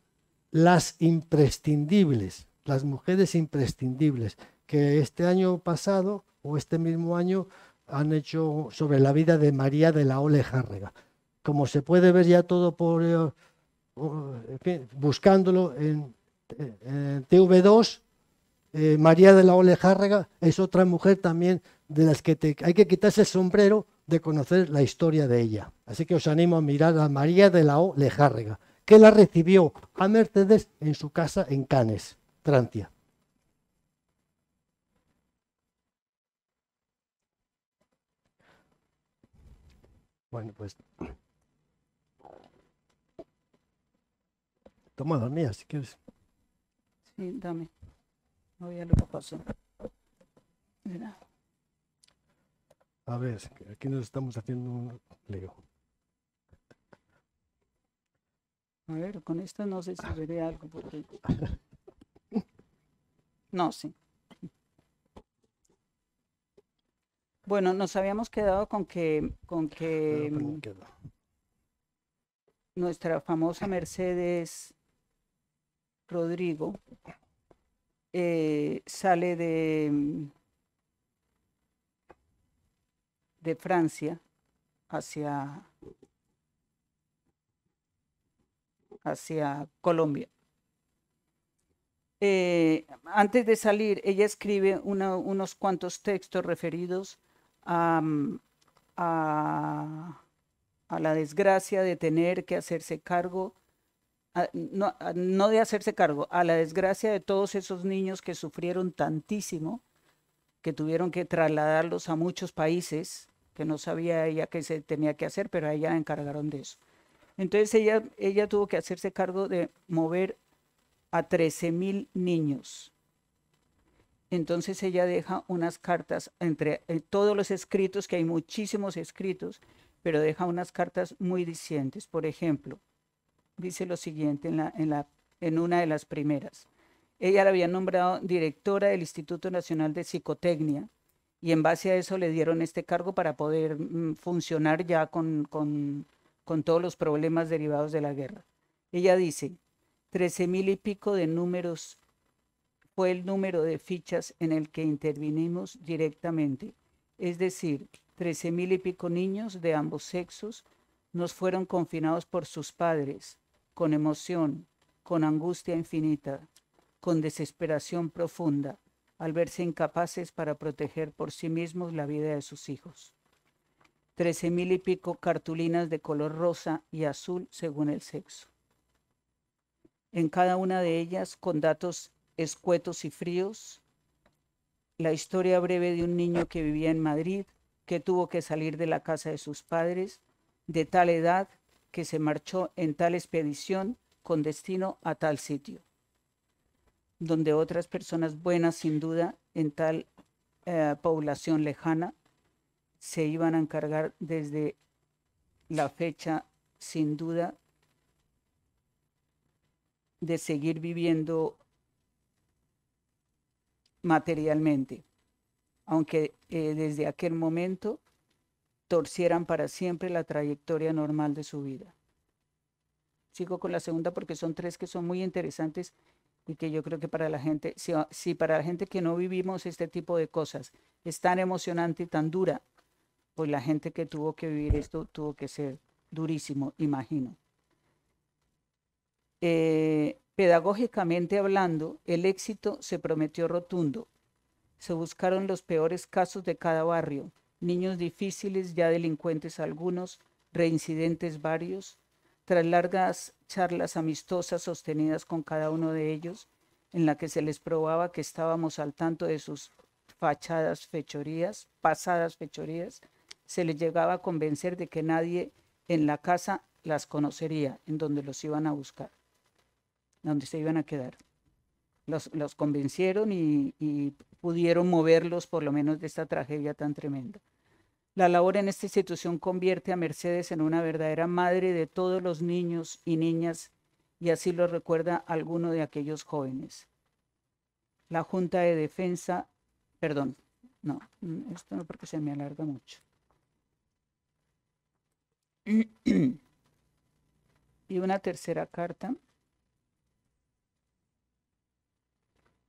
Las Imprescindibles, las mujeres imprescindibles, que este año pasado o este mismo año han hecho sobre la vida de María de la O Lejárrega. Como se puede ver ya todo por en fin, buscándolo en TV2, María de la O Lejárrega es otra mujer también de las que hay que quitarse el sombrero de conocer la historia de ella. Así que os animo a mirar a María de la O Lejárrega, que la recibió a Mercedes en su casa en Cannes, Francia. Bueno, pues toma las mías si quieres. Sí, dame. No veía lo que pasó. Mira. A ver, aquí nos estamos haciendo un lío. A ver, con esta no sé si veré algo. Porque... No, sí. Bueno, nos habíamos quedado con que nuestra famosa Mercedes Rodrigo sale de Francia hacia Colombia. Antes de salir, ella escribe unos cuantos textos referidos a la desgracia de tener que hacerse cargo, no de hacerse cargo, a la desgracia de todos esos niños que sufrieron tantísimo, que tuvieron que trasladarlos a muchos países, que no sabía ella qué se tenía que hacer, pero a ella la encargaron de eso. Entonces ella tuvo que hacerse cargo de mover a 13,000 niños. Entonces ella deja unas cartas entre todos los escritos, que hay muchísimos escritos, pero deja unas cartas muy dicientes. Por ejemplo, dice lo siguiente en una de las primeras. Ella la había nombrado directora del Instituto Nacional de Psicotecnia, y en base a eso le dieron este cargo para poder funcionar ya con todos los problemas derivados de la guerra. Ella dice, 13,000 y pico de números fue el número de fichas en el que intervinimos directamente. Es decir, 13,000 y pico niños de ambos sexos nos fueron confinados por sus padres, con emoción, con angustia infinita, con desesperación profunda, al verse incapaces para proteger por sí mismos la vida de sus hijos. 13,000 y pico cartulinas de color rosa y azul según el sexo. En cada una de ellas, con datos escuetos y fríos, la historia breve de un niño que vivía en Madrid, que tuvo que salir de la casa de sus padres, de tal edad que se marchó en tal expedición con destino a tal sitio, donde otras personas buenas, sin duda, en tal población lejana, se iban a encargar desde la fecha, sin duda, de seguir viviendo materialmente, aunque desde aquel momento torcieran para siempre la trayectoria normal de su vida. Sigo con la segunda porque son 3 que son muy interesantes y que yo creo que para la gente, si para la gente que no vivimos este tipo de cosas es tan emocionante y tan dura, pues la gente que tuvo que vivir esto tuvo que ser durísimo, imagino. Pedagógicamente hablando, el éxito se prometió rotundo. Se buscaron los peores casos de cada barrio, niños difíciles, ya delincuentes algunos, reincidentes varios. Tras largas charlas amistosas sostenidas con cada uno de ellos, en la que se les probaba que estábamos al tanto de sus pasadas fechorías, se les llegaba a convencer de que nadie en la casa las conocería, en donde los iban a buscar, donde se iban a quedar. Los convencieron y pudieron moverlos por lo menos de esta tragedia tan tremenda. La labor en esta institución convierte a Mercedes en una verdadera madre de todos los niños y niñas, y así lo recuerda alguno de aquellos jóvenes. La Junta de Defensa, perdón, no, esto no porque se me alarga mucho. Y una tercera carta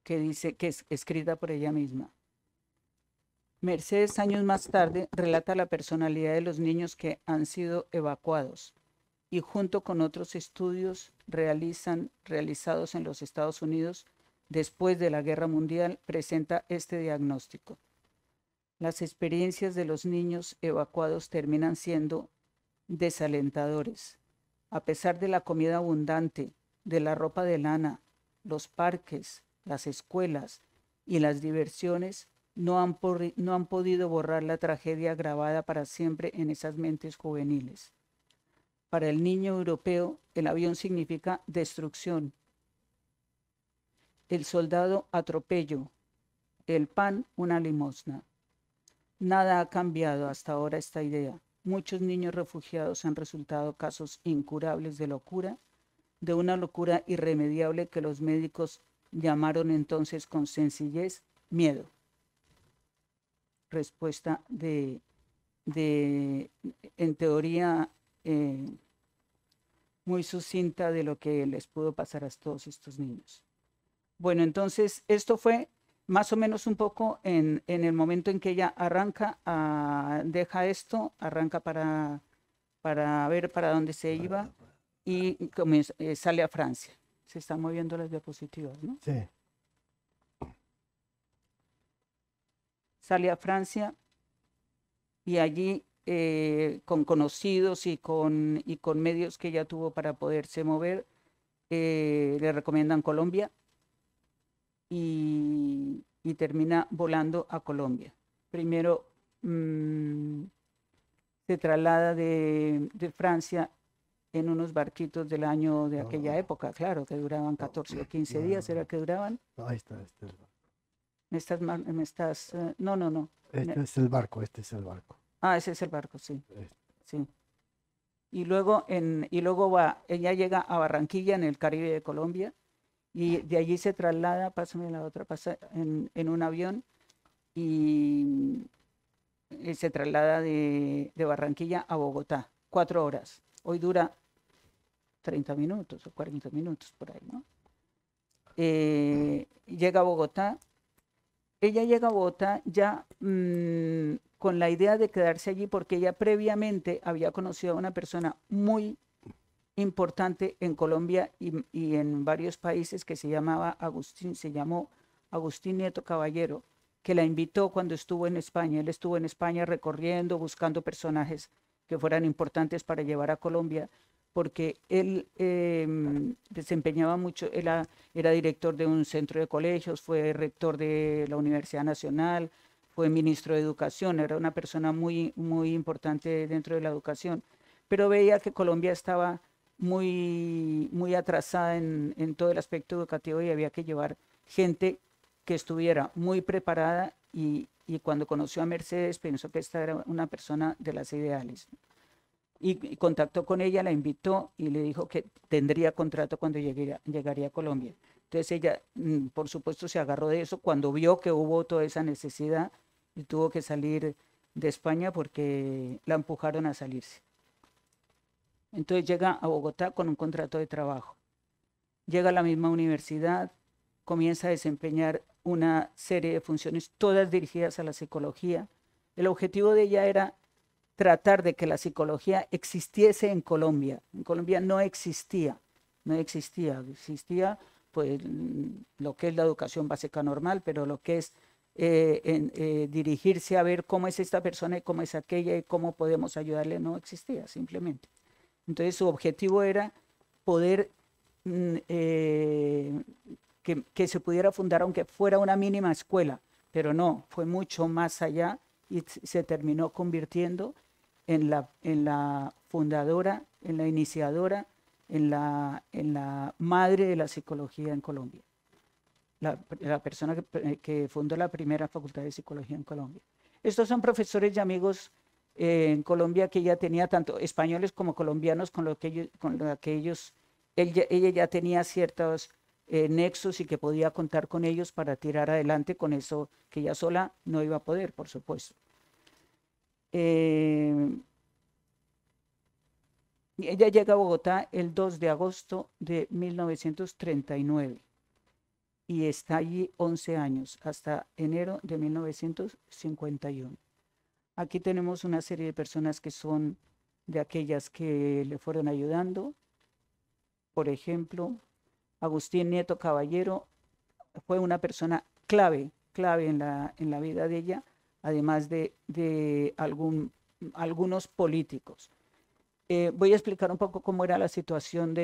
que dice que es escrita por ella misma. Mercedes, años más tarde, relata la personalidad de los niños que han sido evacuados y junto con otros estudios realizados en los Estados Unidos después de la Guerra Mundial, presenta este diagnóstico. Las experiencias de los niños evacuados terminan siendo desalentadores. A pesar de la comida abundante, de la ropa de lana, los parques, las escuelas y las diversiones, no han podido borrar la tragedia grabada para siempre en esas mentes juveniles. Para el niño europeo, el avión significa destrucción, el soldado atropello, el pan una limosna. Nada ha cambiado hasta ahora esta idea. Muchos niños refugiados han resultado casos incurables de locura, de una locura irremediable que los médicos llamaron entonces con sencillez miedo. Respuesta en teoría, muy sucinta de lo que les pudo pasar a todos estos niños. Bueno, entonces esto fue más o menos un poco en el momento en que ella arranca, deja esto, arranca para ver para dónde se iba y sale a Francia. Se están moviendo las diapositivas, ¿no? Sí. Sale a Francia y allí con conocidos y con medios que ella tuvo para poderse mover, le recomiendan Colombia y termina volando a Colombia. Primero se traslada de Francia en unos barquitos del año de aquella época, claro, que duraban 14 o 15 días, ¿era que duraban? No, ahí está, este es el barco. No. Este es el barco. Ah, ese es el barco, sí. Sí. Y luego ella llega a Barranquilla, en el Caribe de Colombia, y de allí se traslada, pásame la otra, pasa en un avión y se traslada de Barranquilla a Bogotá, 4 horas. Hoy dura 30 minutos o 40 minutos por ahí, ¿no? Llega a Bogotá. Ella llega a Bogotá ya con la idea de quedarse allí porque ella previamente había conocido a una persona muy importante en Colombia y en varios países que se llamó Agustín Nieto Caballero, que la invitó cuando estuvo en España. Él estuvo en España recorriendo, buscando personajes que fueran importantes para llevar a Colombia, porque él desempeñaba mucho, era director de un centro de colegios, fue rector de la Universidad Nacional, fue ministro de Educación, era una persona muy, muy importante dentro de la educación, pero veía que Colombia estaba muy, muy atrasada en todo el aspecto educativo y había que llevar gente que estuviera muy preparada y cuando conoció a Mercedes pensó que esta era una persona de las ideales. Y contactó con ella, la invitó y le dijo que tendría contrato cuando llegaría a Colombia. Entonces ella, por supuesto, se agarró de eso cuando vio que hubo toda esa necesidad y tuvo que salir de España porque la empujaron a salirse. Entonces llega a Bogotá con un contrato de trabajo. Llega a la misma universidad, comienza a desempeñar una serie de funciones, todas dirigidas a la psicología. El objetivo de ella era tratar de que la psicología existiese en Colombia. En Colombia no existía, existía pues lo que es la educación básica normal, pero lo que es dirigirse a ver cómo es esta persona y cómo es aquella y cómo podemos ayudarle, no existía simplemente. Entonces su objetivo era poder que se pudiera fundar, aunque fuera una mínima escuela, pero no, fue mucho más allá y se terminó convirtiendo en la fundadora, en la iniciadora, en la madre de la psicología en Colombia. La persona que fundó la primera facultad de psicología en Colombia. Estos son profesores y amigos en Colombia que ella tenía, tanto españoles como colombianos, con lo que ella ya tenía ciertos nexos y que podía contar con ellos para tirar adelante con eso que ella sola no iba a poder, por supuesto. Ella llega a Bogotá el 2 de agosto de 1939 y está allí 11 años, hasta enero de 1951. Aquí tenemos una serie de personas que son de aquellas que le fueron ayudando. Por ejemplo, Agustín Nieto Caballero fue una persona clave en la vida de ella, además de algunos políticos. Voy a explicar un poco cómo era la situación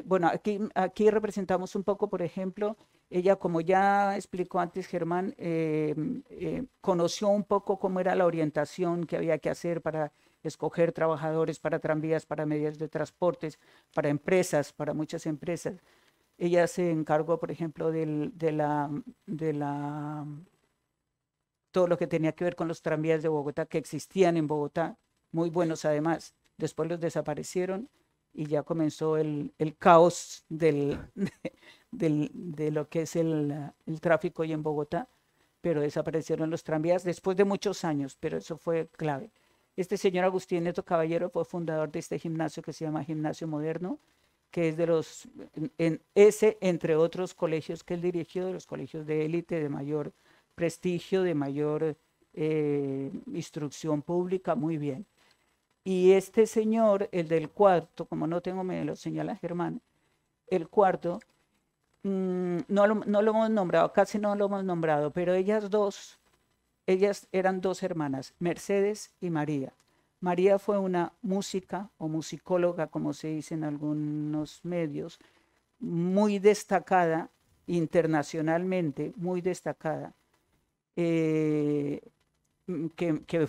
bueno, aquí representamos un poco, por ejemplo, ella, como ya explicó antes Germán, conoció un poco cómo era la orientación que había que hacer para escoger trabajadores para tranvías, para medios de transportes, para empresas, para muchas empresas. Ella se encargó, por ejemplo, todo lo que tenía que ver con los tranvías de Bogotá, que existían en Bogotá, muy buenos además. Después los desaparecieron y ya comenzó el caos de lo que es el tráfico hoy en Bogotá, pero desaparecieron los tranvías después de muchos años, pero eso fue clave. Este señor Agustín Neto Caballero fue fundador de este gimnasio que se llama Gimnasio Moderno, que es de entre otros colegios que él dirigió, de los colegios de élite, de mayor prestigio, de mayor instrucción pública, muy bien. Y este señor, el del cuarto, como no tengo, me lo señala Germán, el cuarto, no lo hemos nombrado, casi no lo hemos nombrado, pero ellas eran dos hermanas, Mercedes y María. María fue una música o musicóloga, como se dice en algunos medios, muy destacada internacionalmente, muy destacada, que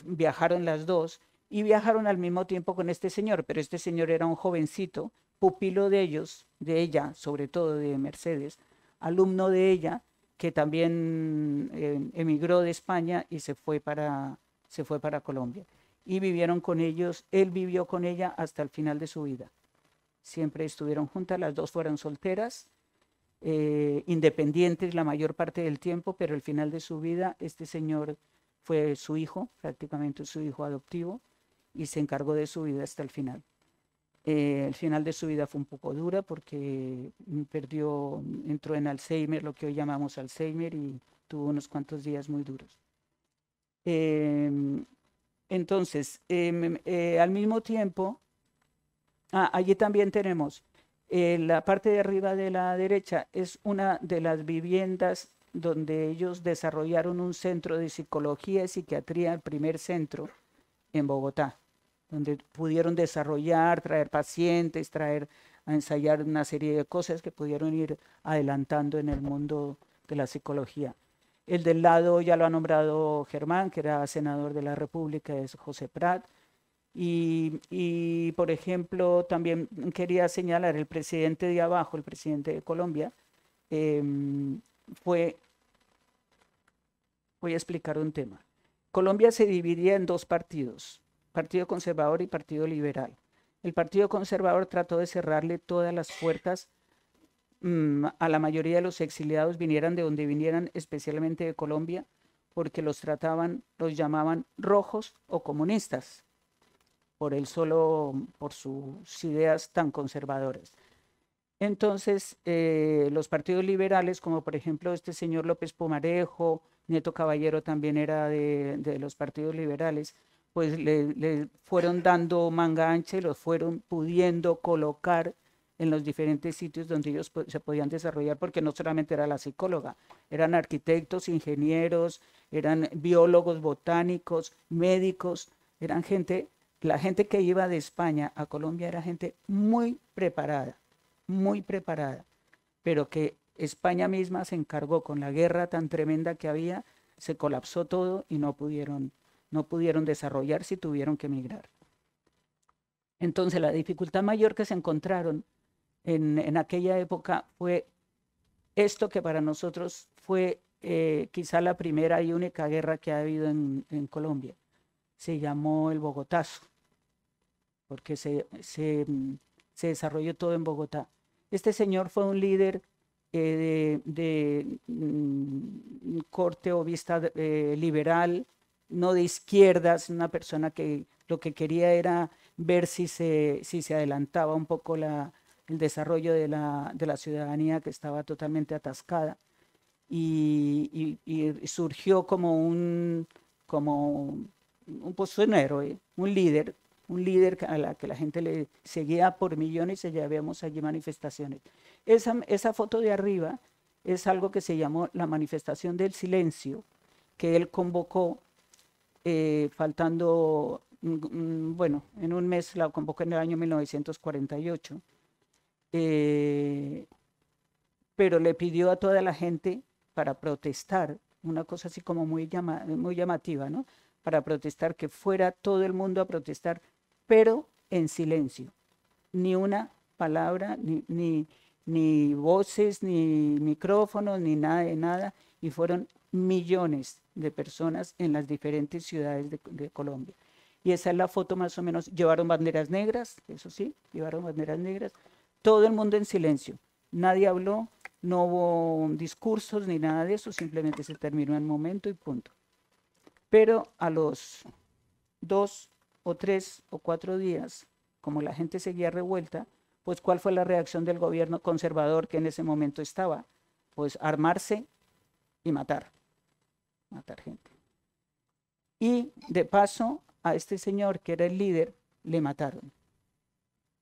viajaron las dos y viajaron al mismo tiempo con este señor, pero este señor era un jovencito, pupilo de ella, sobre todo de Mercedes, alumno de ella, que también emigró de España y se fue para Colombia. Y vivieron con ellos, él vivió con ella hasta el final de su vida. Siempre estuvieron juntas, las dos fueron solteras, independientes la mayor parte del tiempo, pero al final de su vida este señor fue su hijo, prácticamente su hijo adoptivo, y se encargó de su vida hasta el final. El final de su vida fue un poco dura porque entró en Alzheimer, lo que hoy llamamos Alzheimer, y tuvo unos cuantos días muy duros. Entonces, al mismo tiempo, allí también tenemos la parte de arriba de la derecha, es una de las viviendas donde ellos desarrollaron un centro de psicología y psiquiatría, el primer centro en Bogotá, donde pudieron desarrollar, traer pacientes, a ensayar una serie de cosas que pudieron ir adelantando en el mundo de la psicología. El del lado ya lo ha nombrado Germán, que era senador de la República, es José Prat. Y, por ejemplo, también quería señalar el presidente de abajo, el presidente de Colombia, voy a explicar un tema. Colombia se dividía en dos partidos, Partido Conservador y Partido Liberal. El Partido Conservador trató de cerrarle todas las puertas a la mayoría de los exiliados, vinieran de donde vinieran, especialmente de Colombia, porque los llamaban rojos o comunistas. por sus ideas tan conservadoras. Entonces, los partidos liberales, como por ejemplo este señor López Pumarejo, Nieto Caballero también era de los partidos liberales, pues le fueron dando manga ancha y los fueron pudiendo colocar en los diferentes sitios donde ellos se podían desarrollar, porque no solamente era la psicóloga, eran arquitectos, ingenieros, eran biólogos, botánicos, médicos, eran gente, la gente que iba de España a Colombia era gente muy preparada, pero que España misma se encargó con la guerra tan tremenda que había, se colapsó todo y no pudieron desarrollarse y tuvieron que emigrar. Entonces la dificultad mayor que se encontraron en aquella época fue esto que para nosotros fue quizá la primera y única guerra que ha habido en Colombia. Se llamó el Bogotazo, porque se desarrolló todo en Bogotá. Este señor fue un líder de corte o vista liberal, no de izquierdas, una persona que lo que quería era ver si se adelantaba un poco el desarrollo de la ciudadanía que estaba totalmente atascada, y surgió como un héroe, un líder a la que la gente le seguía por millones, y ya vemos allí manifestaciones. Esa foto de arriba es algo que se llamó la manifestación del silencio, que él convocó faltando, bueno, en un mes la convocó en el año 1948, pero le pidió a toda la gente para protestar, una cosa así como muy llamativa, ¿no? Para protestar, que fuera todo el mundo a protestar, pero en silencio, ni una palabra, ni voces, ni micrófonos, ni nada de nada, y fueron millones de personas en las diferentes ciudades de Colombia. Y esa es la foto más o menos. Llevaron banderas negras, eso sí, llevaron banderas negras, todo el mundo en silencio, nadie habló, no hubo discursos ni nada de eso, simplemente se terminó el momento y punto. Pero a los 2 o 3 o 4 días, como la gente seguía revuelta, pues ¿cuál fue la reacción del gobierno conservador que en ese momento estaba? Pues armarse y matar gente. Y de paso a este señor que era el líder le mataron.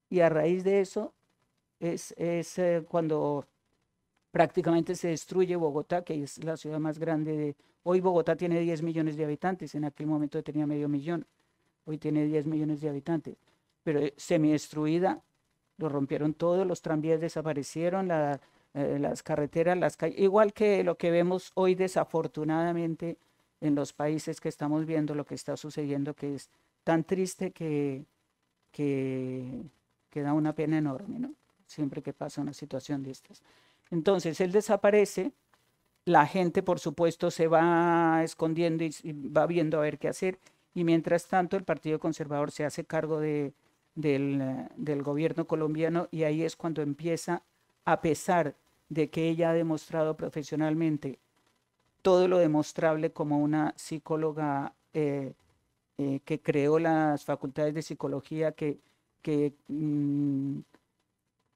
Y a raíz de eso es cuando prácticamente se destruye Bogotá, que es la ciudad más grande hoy Bogotá tiene 10 millones de habitantes, en aquel momento tenía medio millón, hoy tiene 10 millones de habitantes, pero semidestruida, lo rompieron todo, los tranvías desaparecieron, las carreteras, las calles, igual que lo que vemos hoy desafortunadamente en los países que estamos viendo, lo que está sucediendo, que es tan triste que da una pena enorme, ¿no? Siempre que pasa una situación de estas. Entonces él desaparece, la gente por supuesto se va escondiendo y va viendo a ver qué hacer, y mientras tanto el Partido Conservador se hace cargo del gobierno colombiano, y ahí es cuando empieza, a pesar de que ella ha demostrado profesionalmente todo lo demostrable como una psicóloga que creó las facultades de psicología, que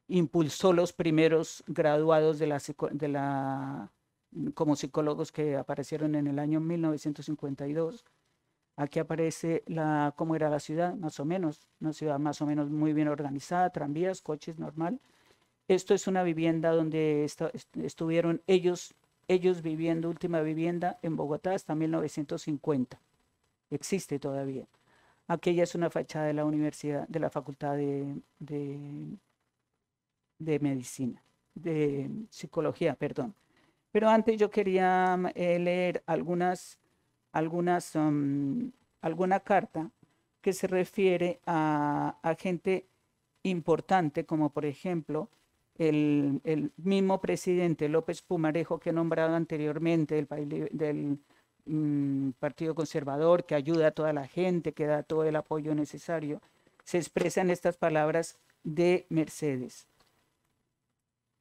impulsó los primeros graduados como psicólogos que aparecieron en el año 1952. Aquí aparece cómo era la ciudad, más o menos, una ciudad más o menos muy bien organizada, tranvías, coches, normal. Esto es una vivienda donde estuvieron ellos viviendo, última vivienda en Bogotá hasta 1950. Existe todavía. Aquella es una fachada de la universidad, de la Facultad de Medicina, de Psicología, perdón. Pero antes yo quería leer alguna carta que se refiere a gente importante, como por ejemplo el mismo presidente López Pumarejo, que he nombrado anteriormente, del Partido Conservador, que ayuda a toda la gente, que da todo el apoyo necesario. Se expresan estas palabras de Mercedes.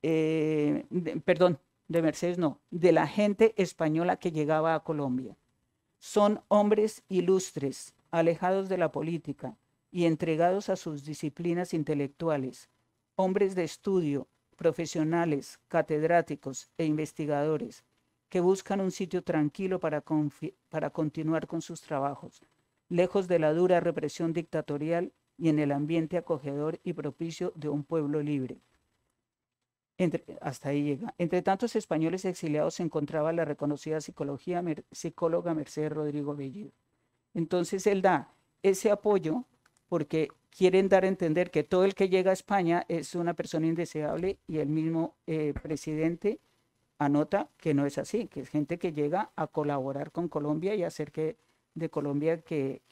Perdón, de Mercedes no, de la gente española que llegaba a Colombia. Son hombres ilustres, alejados de la política, y entregados a sus disciplinas intelectuales, hombres de estudio, profesionales, catedráticos e investigadores, que buscan un sitio tranquilo para continuar con sus trabajos, lejos de la dura represión dictatorial y en el ambiente acogedor y propicio de un pueblo libre. Hasta ahí llega. Entre tantos españoles exiliados se encontraba la reconocida psicóloga Mercedes Rodrigo Bellido. Entonces él da ese apoyo porque quieren dar a entender que todo el que llega a España es una persona indeseable, y el mismo presidente anota que no es así, que es gente que llega a colaborar con Colombia y hacer que de Colombia que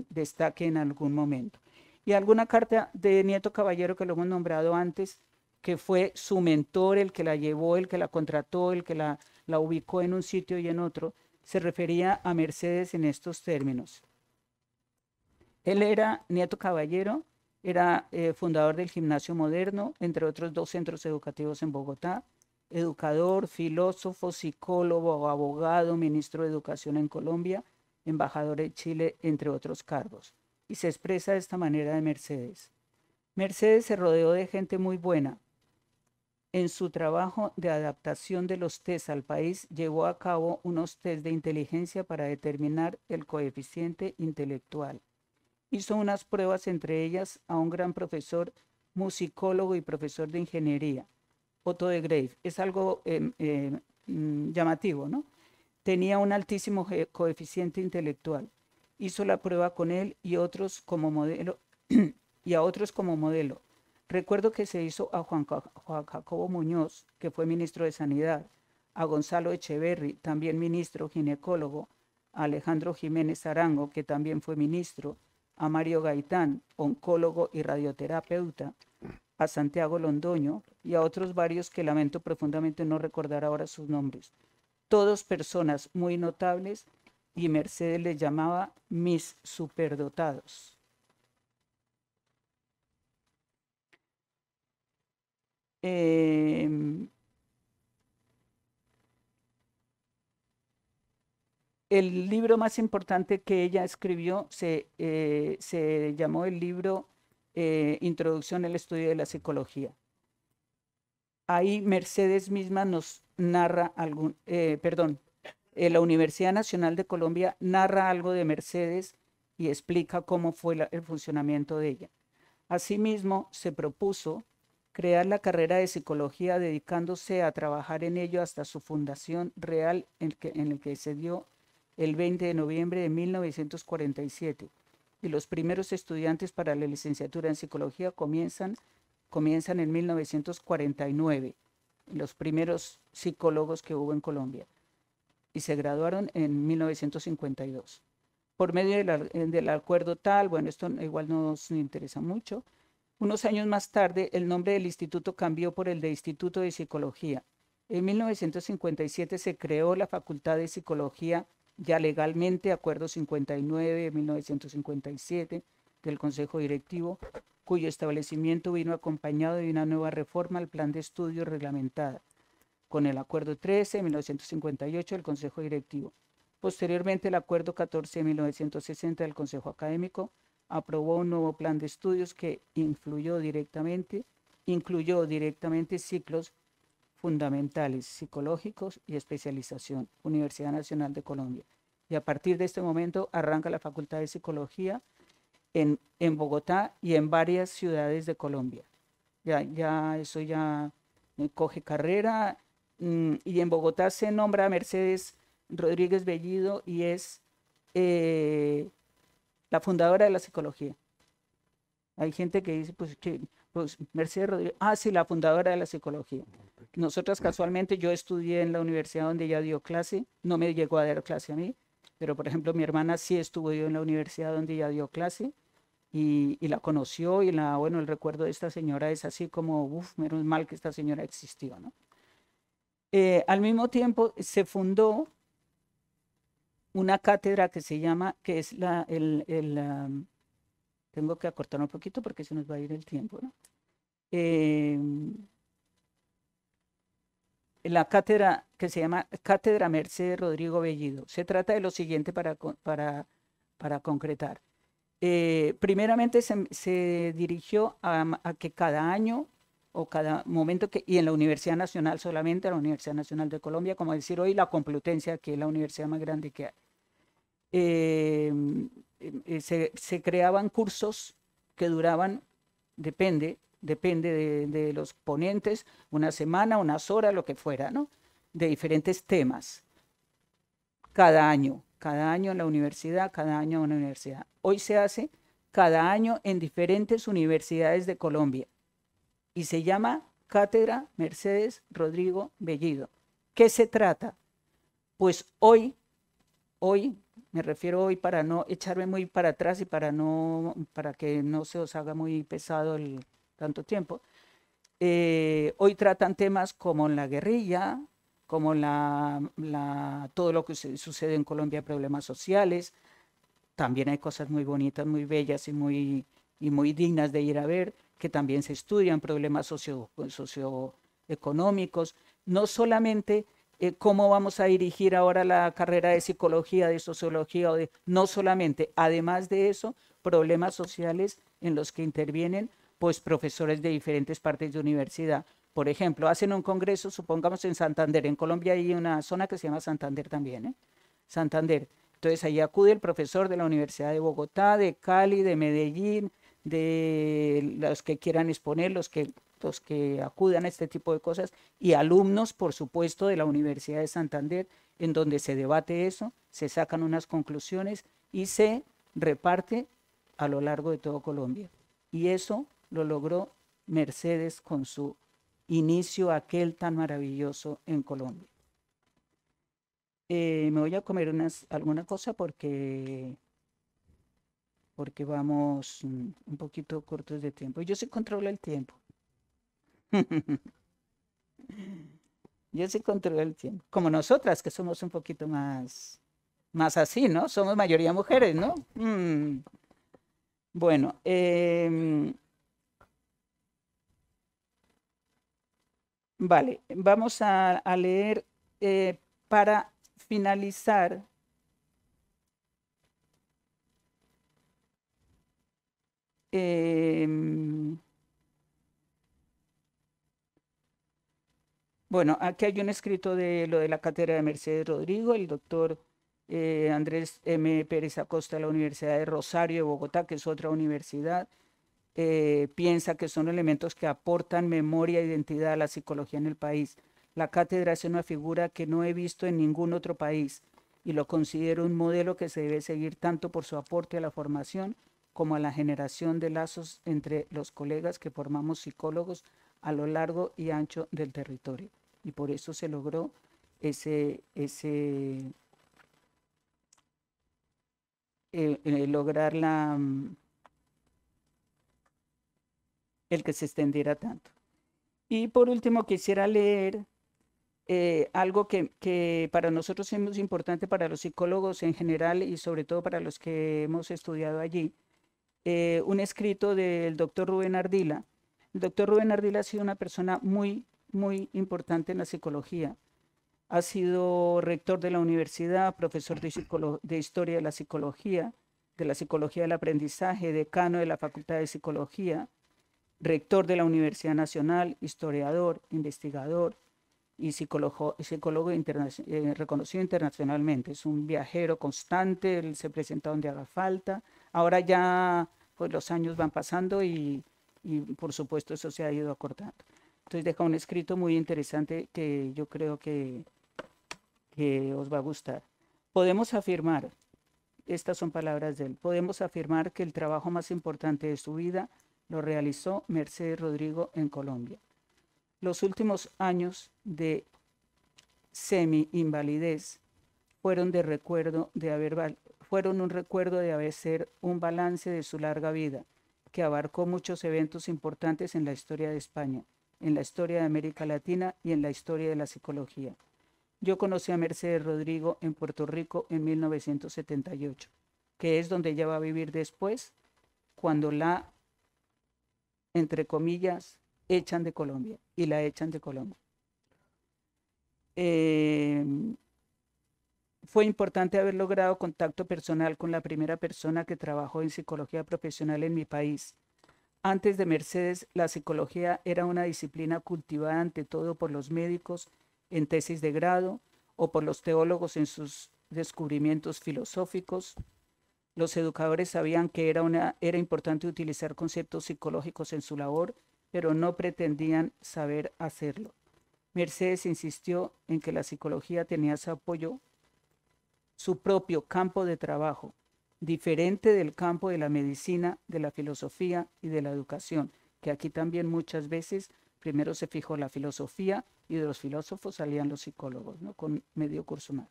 destaque en algún momento. Y alguna carta de Nieto Caballero, que lo hemos nombrado antes, que fue su mentor, el que la llevó, el que la contrató, el que la ubicó en un sitio y en otro, se refería a Mercedes en estos términos. Él era Nieto Caballero, era fundador del Gimnasio Moderno, entre otros 2 centros educativos en Bogotá, educador, filósofo, psicólogo, abogado, ministro de Educación en Colombia, embajador de Chile, entre otros cargos. Y se expresa de esta manera de Mercedes. Mercedes se rodeó de gente muy buena. En su trabajo de adaptación de los test al país, llevó a cabo unos test de inteligencia para determinar el coeficiente intelectual. Hizo unas pruebas, entre ellas a un gran profesor, musicólogo y profesor de ingeniería, Otto de Grave. Es algo llamativo, ¿no? Tenía un altísimo coeficiente intelectual. Hizo la prueba con él y otros como modelo, y a otros como modelo. Recuerdo que se hizo a Juan Jacobo Muñoz, que fue ministro de Sanidad, a Gonzalo Echeverry, también ministro ginecólogo, a Alejandro Jiménez Arango, que también fue ministro, a Mario Gaitán, oncólogo y radioterapeuta, a Santiago Londoño y a otros varios que lamento profundamente no recordar ahora sus nombres. Todos personas muy notables, y Mercedes les llamaba mis superdotados. El libro más importante que ella escribió se llamó el libro Introducción al Estudio de la Psicología. Ahí Mercedes misma nos narra la Universidad Nacional de Colombia narra algo de Mercedes y explica cómo fue el funcionamiento de ella. Asimismo, se propuso crear la carrera de psicología, dedicándose a trabajar en ello hasta su fundación real, en el que se dio el 20 de noviembre de 1947. Y los primeros estudiantes para la licenciatura en psicología comienzan en 1949, los primeros psicólogos que hubo en Colombia, y se graduaron en 1952. Por medio del acuerdo tal, bueno, esto igual no nos interesa mucho. Unos años más tarde, el nombre del instituto cambió por el de Instituto de Psicología. En 1957 se creó la Facultad de Psicología, ya legalmente, acuerdo 59 de 1957 del Consejo Directivo, cuyo establecimiento vino acompañado de una nueva reforma al plan de estudio reglamentada, con el acuerdo 13 de 1958 del Consejo Directivo. Posteriormente, el acuerdo 14 de 1960 del Consejo Académico aprobó un nuevo plan de estudios que incluyó directamente ciclos fundamentales, psicológicos y especialización, Universidad Nacional de Colombia. Y a partir de este momento arranca la Facultad de Psicología en Bogotá y en varias ciudades de Colombia. Eso ya coge carrera, y en Bogotá se nombra a Mercedes Rodríguez Bellido y es la fundadora de la psicología. Hay gente que dice, pues Mercedes Rodríguez, sí, la fundadora de la psicología. Nosotras casualmente, yo estudié en la universidad donde ella dio clase, no me llegó a dar clase a mí, pero por ejemplo mi hermana sí estuvo en la universidad donde ella dio clase y la conoció, y el recuerdo de esta señora es así como, menos mal que esta señora existió, ¿no? Al mismo tiempo se fundó una cátedra que se llama, que es tengo que acortar un poquito porque se nos va a ir el tiempo, ¿no? La cátedra que se llama Cátedra Mercedes Rodrigo Bellido. Se trata de lo siguiente para concretar. Primeramente se dirigió a que cada año o cada momento, y en la Universidad Nacional solamente, la Universidad Nacional de Colombia, como decir hoy la Complutense, que es la universidad más grande que hay, se creaban cursos que duraban, depende de los ponentes, una semana, unas horas, lo que fuera, ¿no? De diferentes temas, cada año en la universidad, cada año en la universidad. Hoy se hace cada año en diferentes universidades de Colombia y se llama Cátedra Mercedes Rodrigo Bellido. ¿Qué se trata? Pues hoy, me refiero hoy para no echarme muy para atrás y para que no se os haga muy pesado el tanto tiempo. Hoy tratan temas como la guerrilla, como todo lo que sucede en Colombia, problemas sociales. También hay cosas muy bonitas, muy bellas y muy dignas de ir a ver, que también se estudian, problemas socioeconómicos. No solamente cómo vamos a dirigir ahora la carrera de psicología, de sociología, no solamente, además de eso, problemas sociales en los que intervienen pues profesores de diferentes partes de universidad. Por ejemplo, hacen un congreso, supongamos en Santander, en Colombia hay una zona que se llama Santander también, ¿eh? Santander. Entonces ahí acude el profesor de la Universidad de Bogotá, de Cali, de Medellín, de los que quieran exponer, los que acudan a este tipo de cosas, y alumnos, por supuesto, de la Universidad de Santander, en donde se debate eso, se sacan unas conclusiones y se reparte a lo largo de todo Colombia. Y eso lo logró Mercedes con su inicio aquel tan maravilloso en Colombia. Me voy a comer alguna cosa porque vamos un poquito cortos de tiempo. Yo sí controlo el tiempo. Yo sí controlo el tiempo. Como nosotras, que somos un poquito más así, ¿no? Somos mayoría mujeres, ¿no? Bueno, vale, vamos a leer para finalizar. Bueno, aquí hay un escrito de lo de la cátedra de Mercedes Rodrigo, el doctor Andrés M. Pérez Acosta de la Universidad de Rosario de Bogotá, que es otra universidad, piensa que son elementos que aportan memoria e identidad a la psicología en el país. La cátedra es una figura que no he visto en ningún otro país y lo considero un modelo que se debe seguir tanto por su aporte a la formación como a la generación de lazos entre los colegas que formamos psicólogos a lo largo y ancho del territorio. Y por eso se logró lograr el que se extendiera tanto. Y por último quisiera leer algo que para nosotros es muy importante, para los psicólogos en general y sobre todo para los que hemos estudiado allí, un escrito del doctor Rubén Ardila. El doctor Rubén Ardila ha sido una persona muy importante en la psicología. Ha sido rector de la universidad, profesor de historia de la psicología del aprendizaje, decano de la Facultad de Psicología, rector de la Universidad Nacional, historiador, investigador y psicólogo reconocido internacionalmente. Es un viajero constante, él se presenta donde haga falta. Ahora ya pues los años van pasando y por supuesto eso se ha ido acortando. Entonces deja un escrito muy interesante que yo creo que os va a gustar. Podemos afirmar, estas son palabras de él, podemos afirmar que el trabajo más importante de su vida lo realizó Mercedes Rodrigo en Colombia. Los últimos años de semi-invalidez fueron un recuerdo de haber ser un balance de su larga vida, que abarcó muchos eventos importantes en la historia de España, en la historia de América Latina y en la historia de la psicología. Yo conocí a Mercedes Rodrigo en Puerto Rico en 1978, que es donde ella va a vivir después, cuando la, entre comillas, echan de Colombia, y la echan de Colombia. fue importante haber logrado contacto personal con la primera persona que trabajó en psicología profesional en mi país. Antes de Mercedes, la psicología era una disciplina cultivada ante todo por los médicos en tesis de grado o por los teólogos en sus descubrimientos filosóficos. Los educadores sabían que era importante utilizar conceptos psicológicos en su labor, pero no pretendían saber hacerlo. Mercedes insistió en que la psicología tenía su apoyo, su propio campo de trabajo, diferente del campo de la medicina, de la filosofía y de la educación, que aquí también muchas veces primero se fijó la filosofía y de los filósofos salían los psicólogos, ¿no? Con medio curso más.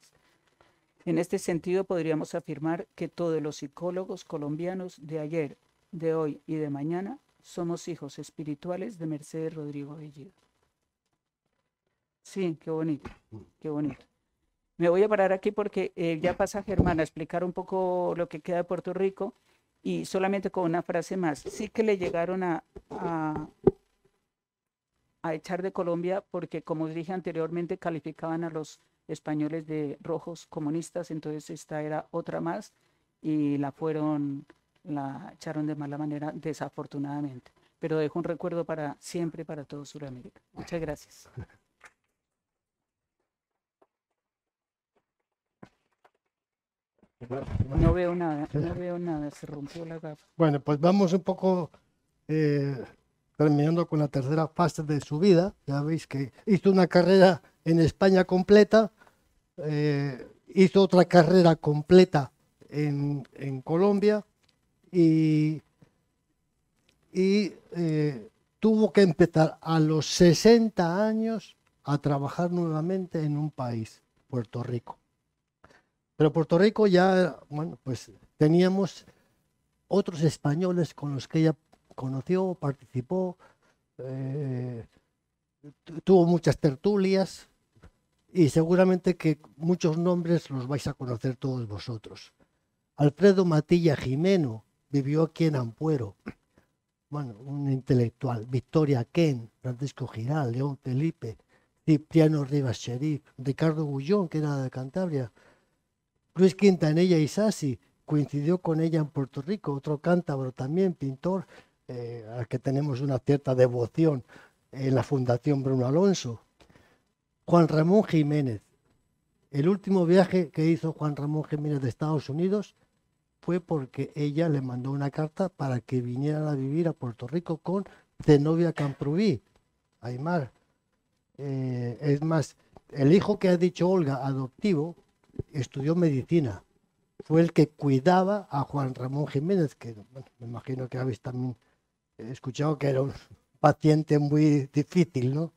En este sentido podríamos afirmar que todos los psicólogos colombianos de ayer, de hoy y de mañana somos hijos espirituales de Mercedes Rodrigo Bellido. Sí, qué bonito, qué bonito. Me voy a parar aquí porque ya pasa Germán a explicar un poco lo que queda de Puerto Rico y solamente con una frase más. Sí que le llegaron a echar de Colombia porque, como dije anteriormente, calificaban a los españoles de rojos comunistas, entonces esta era otra más y la echaron de mala manera, desafortunadamente. Pero dejo un recuerdo para siempre para todo Sudamérica. Muchas gracias. No veo nada, se rompió la gafa. Bueno, pues vamos un poco terminando con la tercera fase de su vida. Ya veis que hizo una carrera en España completa, hizo otra carrera completa en Colombia y tuvo que empezar a los 60 años a trabajar nuevamente en un país, Puerto Rico. Pero Puerto Rico ya, bueno, pues teníamos otros españoles con los que ella conoció, participó, tuvo muchas tertulias y seguramente que muchos nombres los vais a conocer todos vosotros. Alfredo Matilla Jimeno vivió aquí en Ampuero, bueno, un intelectual. Victoria Ken, Francisco Giral, León Felipe, Cipriano Rivas Cherif, Ricardo Gullón, que era de Cantabria, Luis Quintanilla Isasi, coincidió con ella en Puerto Rico, otro cántabro también, pintor, al que tenemos una cierta devoción en la Fundación Bruno Alonso. Juan Ramón Jiménez. El último viaje que hizo Juan Ramón Jiménez de Estados Unidos fue porque ella le mandó una carta para que vinieran a vivir a Puerto Rico con Zenobia Camprubí, Aymar. Es más, el hijo que ha dicho Olga, adoptivo, estudió medicina. Fue el que cuidaba a Juan Ramón Jiménez, que bueno, me imagino que habéis también escuchado que era un paciente muy difícil, ¿no?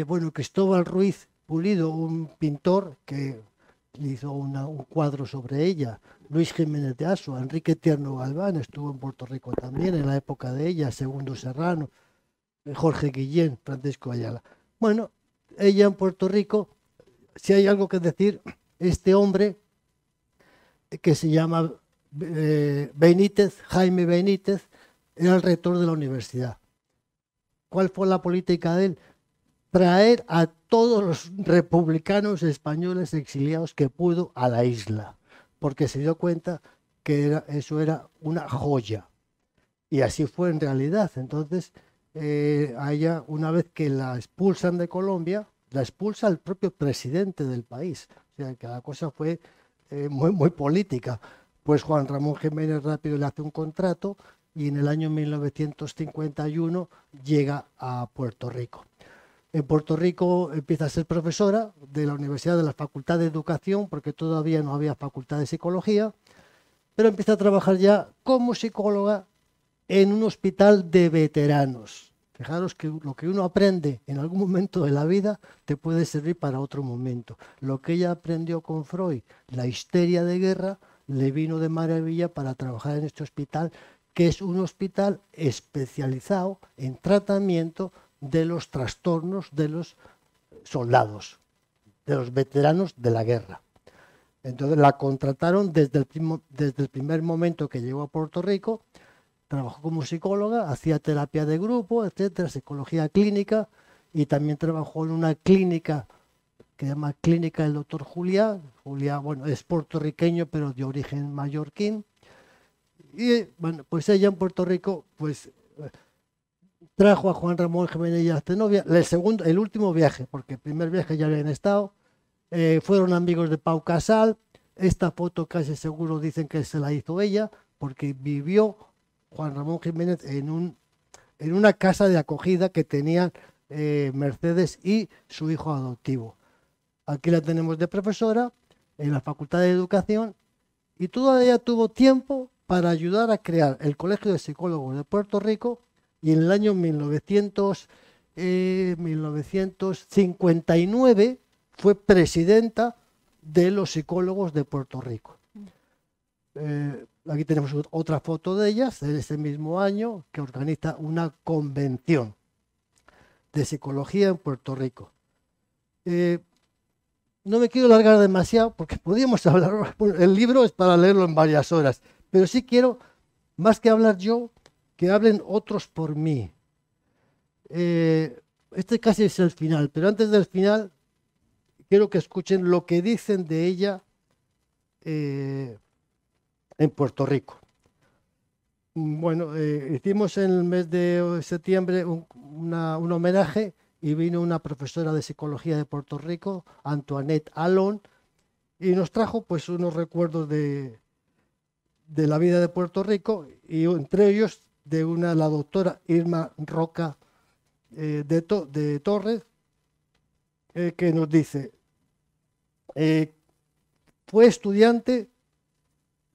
Bueno, Cristóbal Ruiz Pulido, un pintor que hizo un cuadro sobre ella. Luis Jiménez de Asua, Enrique Tierno Galván estuvo en Puerto Rico también en la época de ella, Segundo Serrano, Jorge Guillén, Francisco Ayala. Bueno, ella en Puerto Rico, si hay algo que decir, este hombre que se llama Benítez, Jaime Benítez, era el rector de la universidad. ¿Cuál fue la política de él? Traer a todos los republicanos españoles exiliados que pudo a la isla, porque se dio cuenta que eso era una joya. Y así fue en realidad. Entonces, a ella, una vez que la expulsan de Colombia, la expulsa el propio presidente del país. O sea, que la cosa fue muy política. Pues Juan Ramón Jiménez rápido le hace un contrato y en el año 1951 llega a Puerto Rico. En Puerto Rico empieza a ser profesora de la Universidad de la Facultad de Educación, porque todavía no había Facultad de Psicología, pero empieza a trabajar ya como psicóloga en un hospital de veteranos. Fijaros que lo que uno aprende en algún momento de la vida te puede servir para otro momento. Lo que ella aprendió con Freud, la histeria de guerra, le vino de maravilla para trabajar en este hospital, que es un hospital especializado en tratamiento de los trastornos de los soldados, de los veteranos de la guerra. Entonces la contrataron desde el primer momento que llegó a Puerto Rico. Trabajó como psicóloga, hacía terapia de grupo, etcétera, psicología clínica, y también trabajó en una clínica que se llama Clínica del Doctor Juliá. Juliá, bueno, es puertorriqueño, pero de origen mallorquín. Y bueno, pues ella en Puerto Rico, pues trajo a Juan Ramón Jiménez y a Zenobia el último viaje, porque el primer viaje ya habían estado. Fueron amigos de Pau Casal. Esta foto casi seguro dicen que se la hizo ella, porque vivió Juan Ramón Jiménez en una casa de acogida que tenían Mercedes y su hijo adoptivo. Aquí la tenemos de profesora en la Facultad de Educación, y todavía tuvo tiempo para ayudar a crear el Colegio de Psicólogos de Puerto Rico, y en el año 1959 fue presidenta de los psicólogos de Puerto Rico. Aquí tenemos otra foto de ellas, de ese mismo año, que organiza una convención de psicología en Puerto Rico. No me quiero alargar demasiado porque podríamos hablar, el libro es para leerlo en varias horas, pero sí quiero, más que hablar yo, que hablen otros por mí. Este casi es el final, pero antes del final quiero que escuchen lo que dicen de ella en Puerto Rico. Bueno, hicimos en el mes de septiembre un homenaje, y vino una profesora de psicología de Puerto Rico, Antoinette Alon, y nos trajo pues unos recuerdos de la vida de Puerto Rico, y entre ellos de la doctora Irma Roca de Torres, que nos dice, fue estudiante,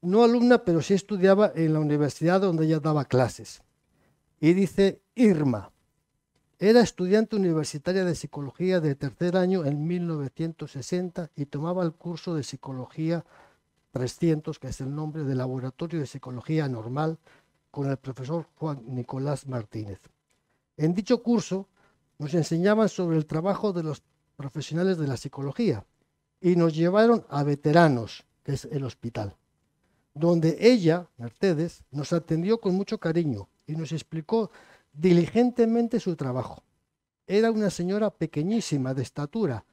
no alumna, pero sí estudiaba en la universidad donde ella daba clases. Y dice Irma, era estudiante universitaria de psicología de tercer año en 1960 y tomaba el curso de psicología 300, que es el nombre del laboratorio de psicología normal, con el profesor Juan Nicolás Martínez. En dicho curso nos enseñaban sobre el trabajo de los profesionales de la psicología y nos llevaron a Veteranos, que es el hospital, donde ella, Mercedes, nos atendió con mucho cariño y nos explicó diligentemente su trabajo. Era una señora pequeñísima de estatura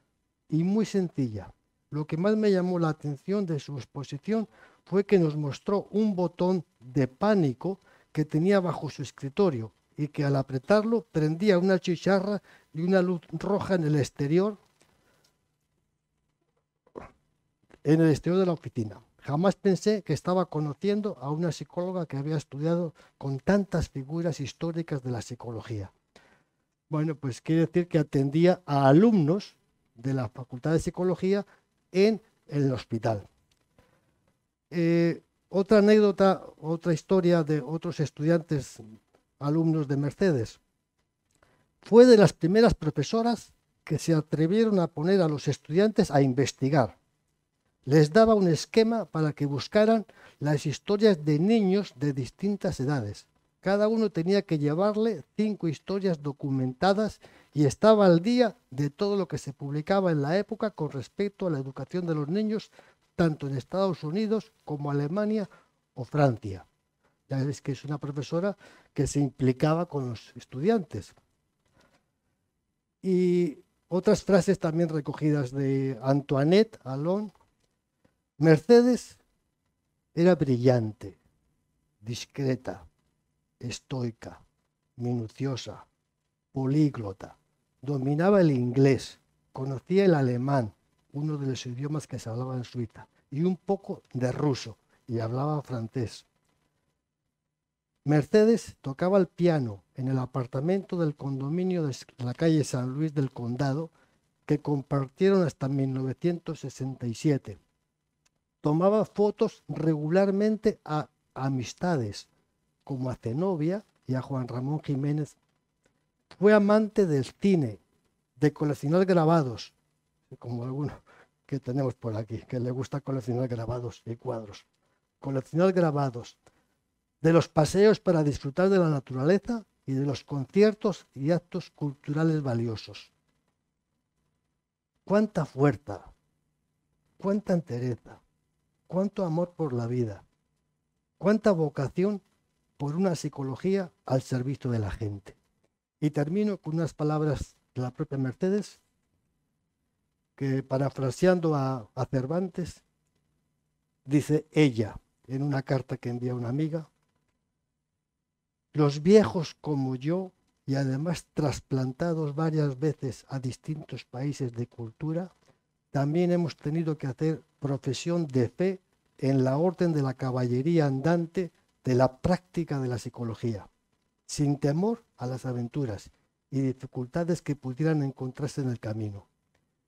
y muy sencilla. Lo que más me llamó la atención de su exposición fue que nos mostró un botón de pánico que tenía bajo su escritorio y que al apretarlo prendía una chicharra y una luz roja en el exterior de la oficina. Jamás pensé que estaba conociendo a una psicóloga que había estudiado con tantas figuras históricas de la psicología. Bueno, pues quiere decir que atendía a alumnos de la Facultad de Psicología en el hospital. Otra anécdota, otra historia de otros estudiantes, alumnos de Mercedes. Fue de las primeras profesoras que se atrevieron a poner a los estudiantes a investigar. Les daba un esquema para que buscaran las historias de niños de distintas edades. Cada uno tenía que llevarle 5 historias documentadas y estaba al día de todo lo que se publicaba en la época con respecto a la educación de los niños, tanto en Estados Unidos como Alemania o Francia. Ya ves que es una profesora que se implicaba con los estudiantes. Y otras frases también recogidas de Antoinette Alon. Mercedes era brillante, discreta, estoica, minuciosa, políglota, dominaba el inglés, conocía el alemán, uno de los idiomas que se hablaba en Suiza, y un poco de ruso, y hablaba francés. Mercedes tocaba el piano en el apartamento del condominio de la calle San Luis del Condado, que compartieron hasta 1967. Tomaba fotos regularmente a amistades, como a Zenobia y a Juan Ramón Jiménez. Fue amante del cine, de coleccionar grabados, como alguno que tenemos por aquí, que le gusta coleccionar grabados y cuadros. Coleccionar grabados, de los paseos para disfrutar de la naturaleza y de los conciertos y actos culturales valiosos. Cuánta fuerza, cuánta entereza, cuánto amor por la vida, cuánta vocación por una psicología al servicio de la gente. Y termino con unas palabras de la propia Mercedes, que, parafraseando a Cervantes, dice ella en una carta que envía a una amiga: los viejos como yo, y además trasplantados varias veces a distintos países de cultura, también hemos tenido que hacer profesión de fe en la orden de la caballería andante de la práctica de la psicología, sin temor a las aventuras y dificultades que pudieran encontrarse en el camino,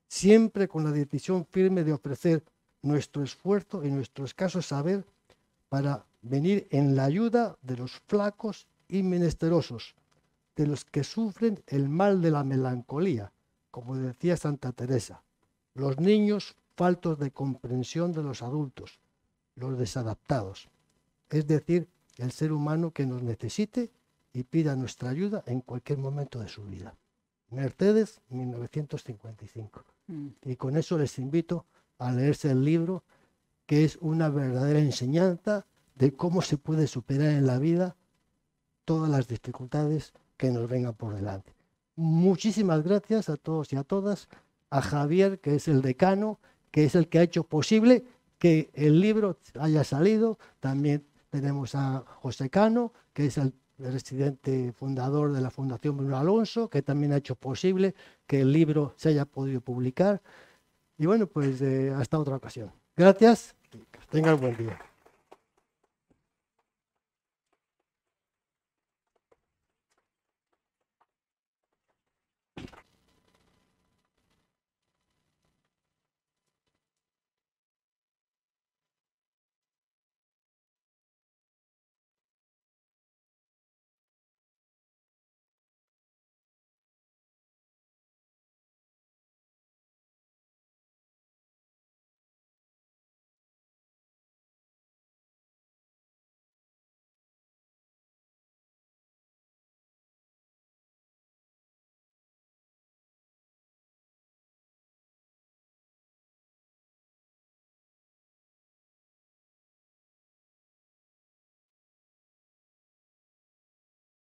siempre con la decisión firme de ofrecer nuestro esfuerzo y nuestro escaso saber para venir en la ayuda de los flacos y menesterosos, de los que sufren el mal de la melancolía, como decía Santa Teresa, los niños faltos de comprensión de los adultos, los desadaptados, es decir, el ser humano que nos necesite y pida nuestra ayuda en cualquier momento de su vida. Mercedes, 1955. Y con eso les invito a leerse el libro, que es una verdadera enseñanza de cómo se puede superar en la vida todas las dificultades que nos vengan por delante. Muchísimas gracias a todos y a todas, a Javier, que es el decano, que es el que ha hecho posible que el libro haya salido. También tenemos a José Cano, que es el presidente fundador de la Fundación Bruno Alonso, que también ha hecho posible que el libro se haya podido publicar. Y bueno, pues hasta otra ocasión. Gracias, que tengan buen día.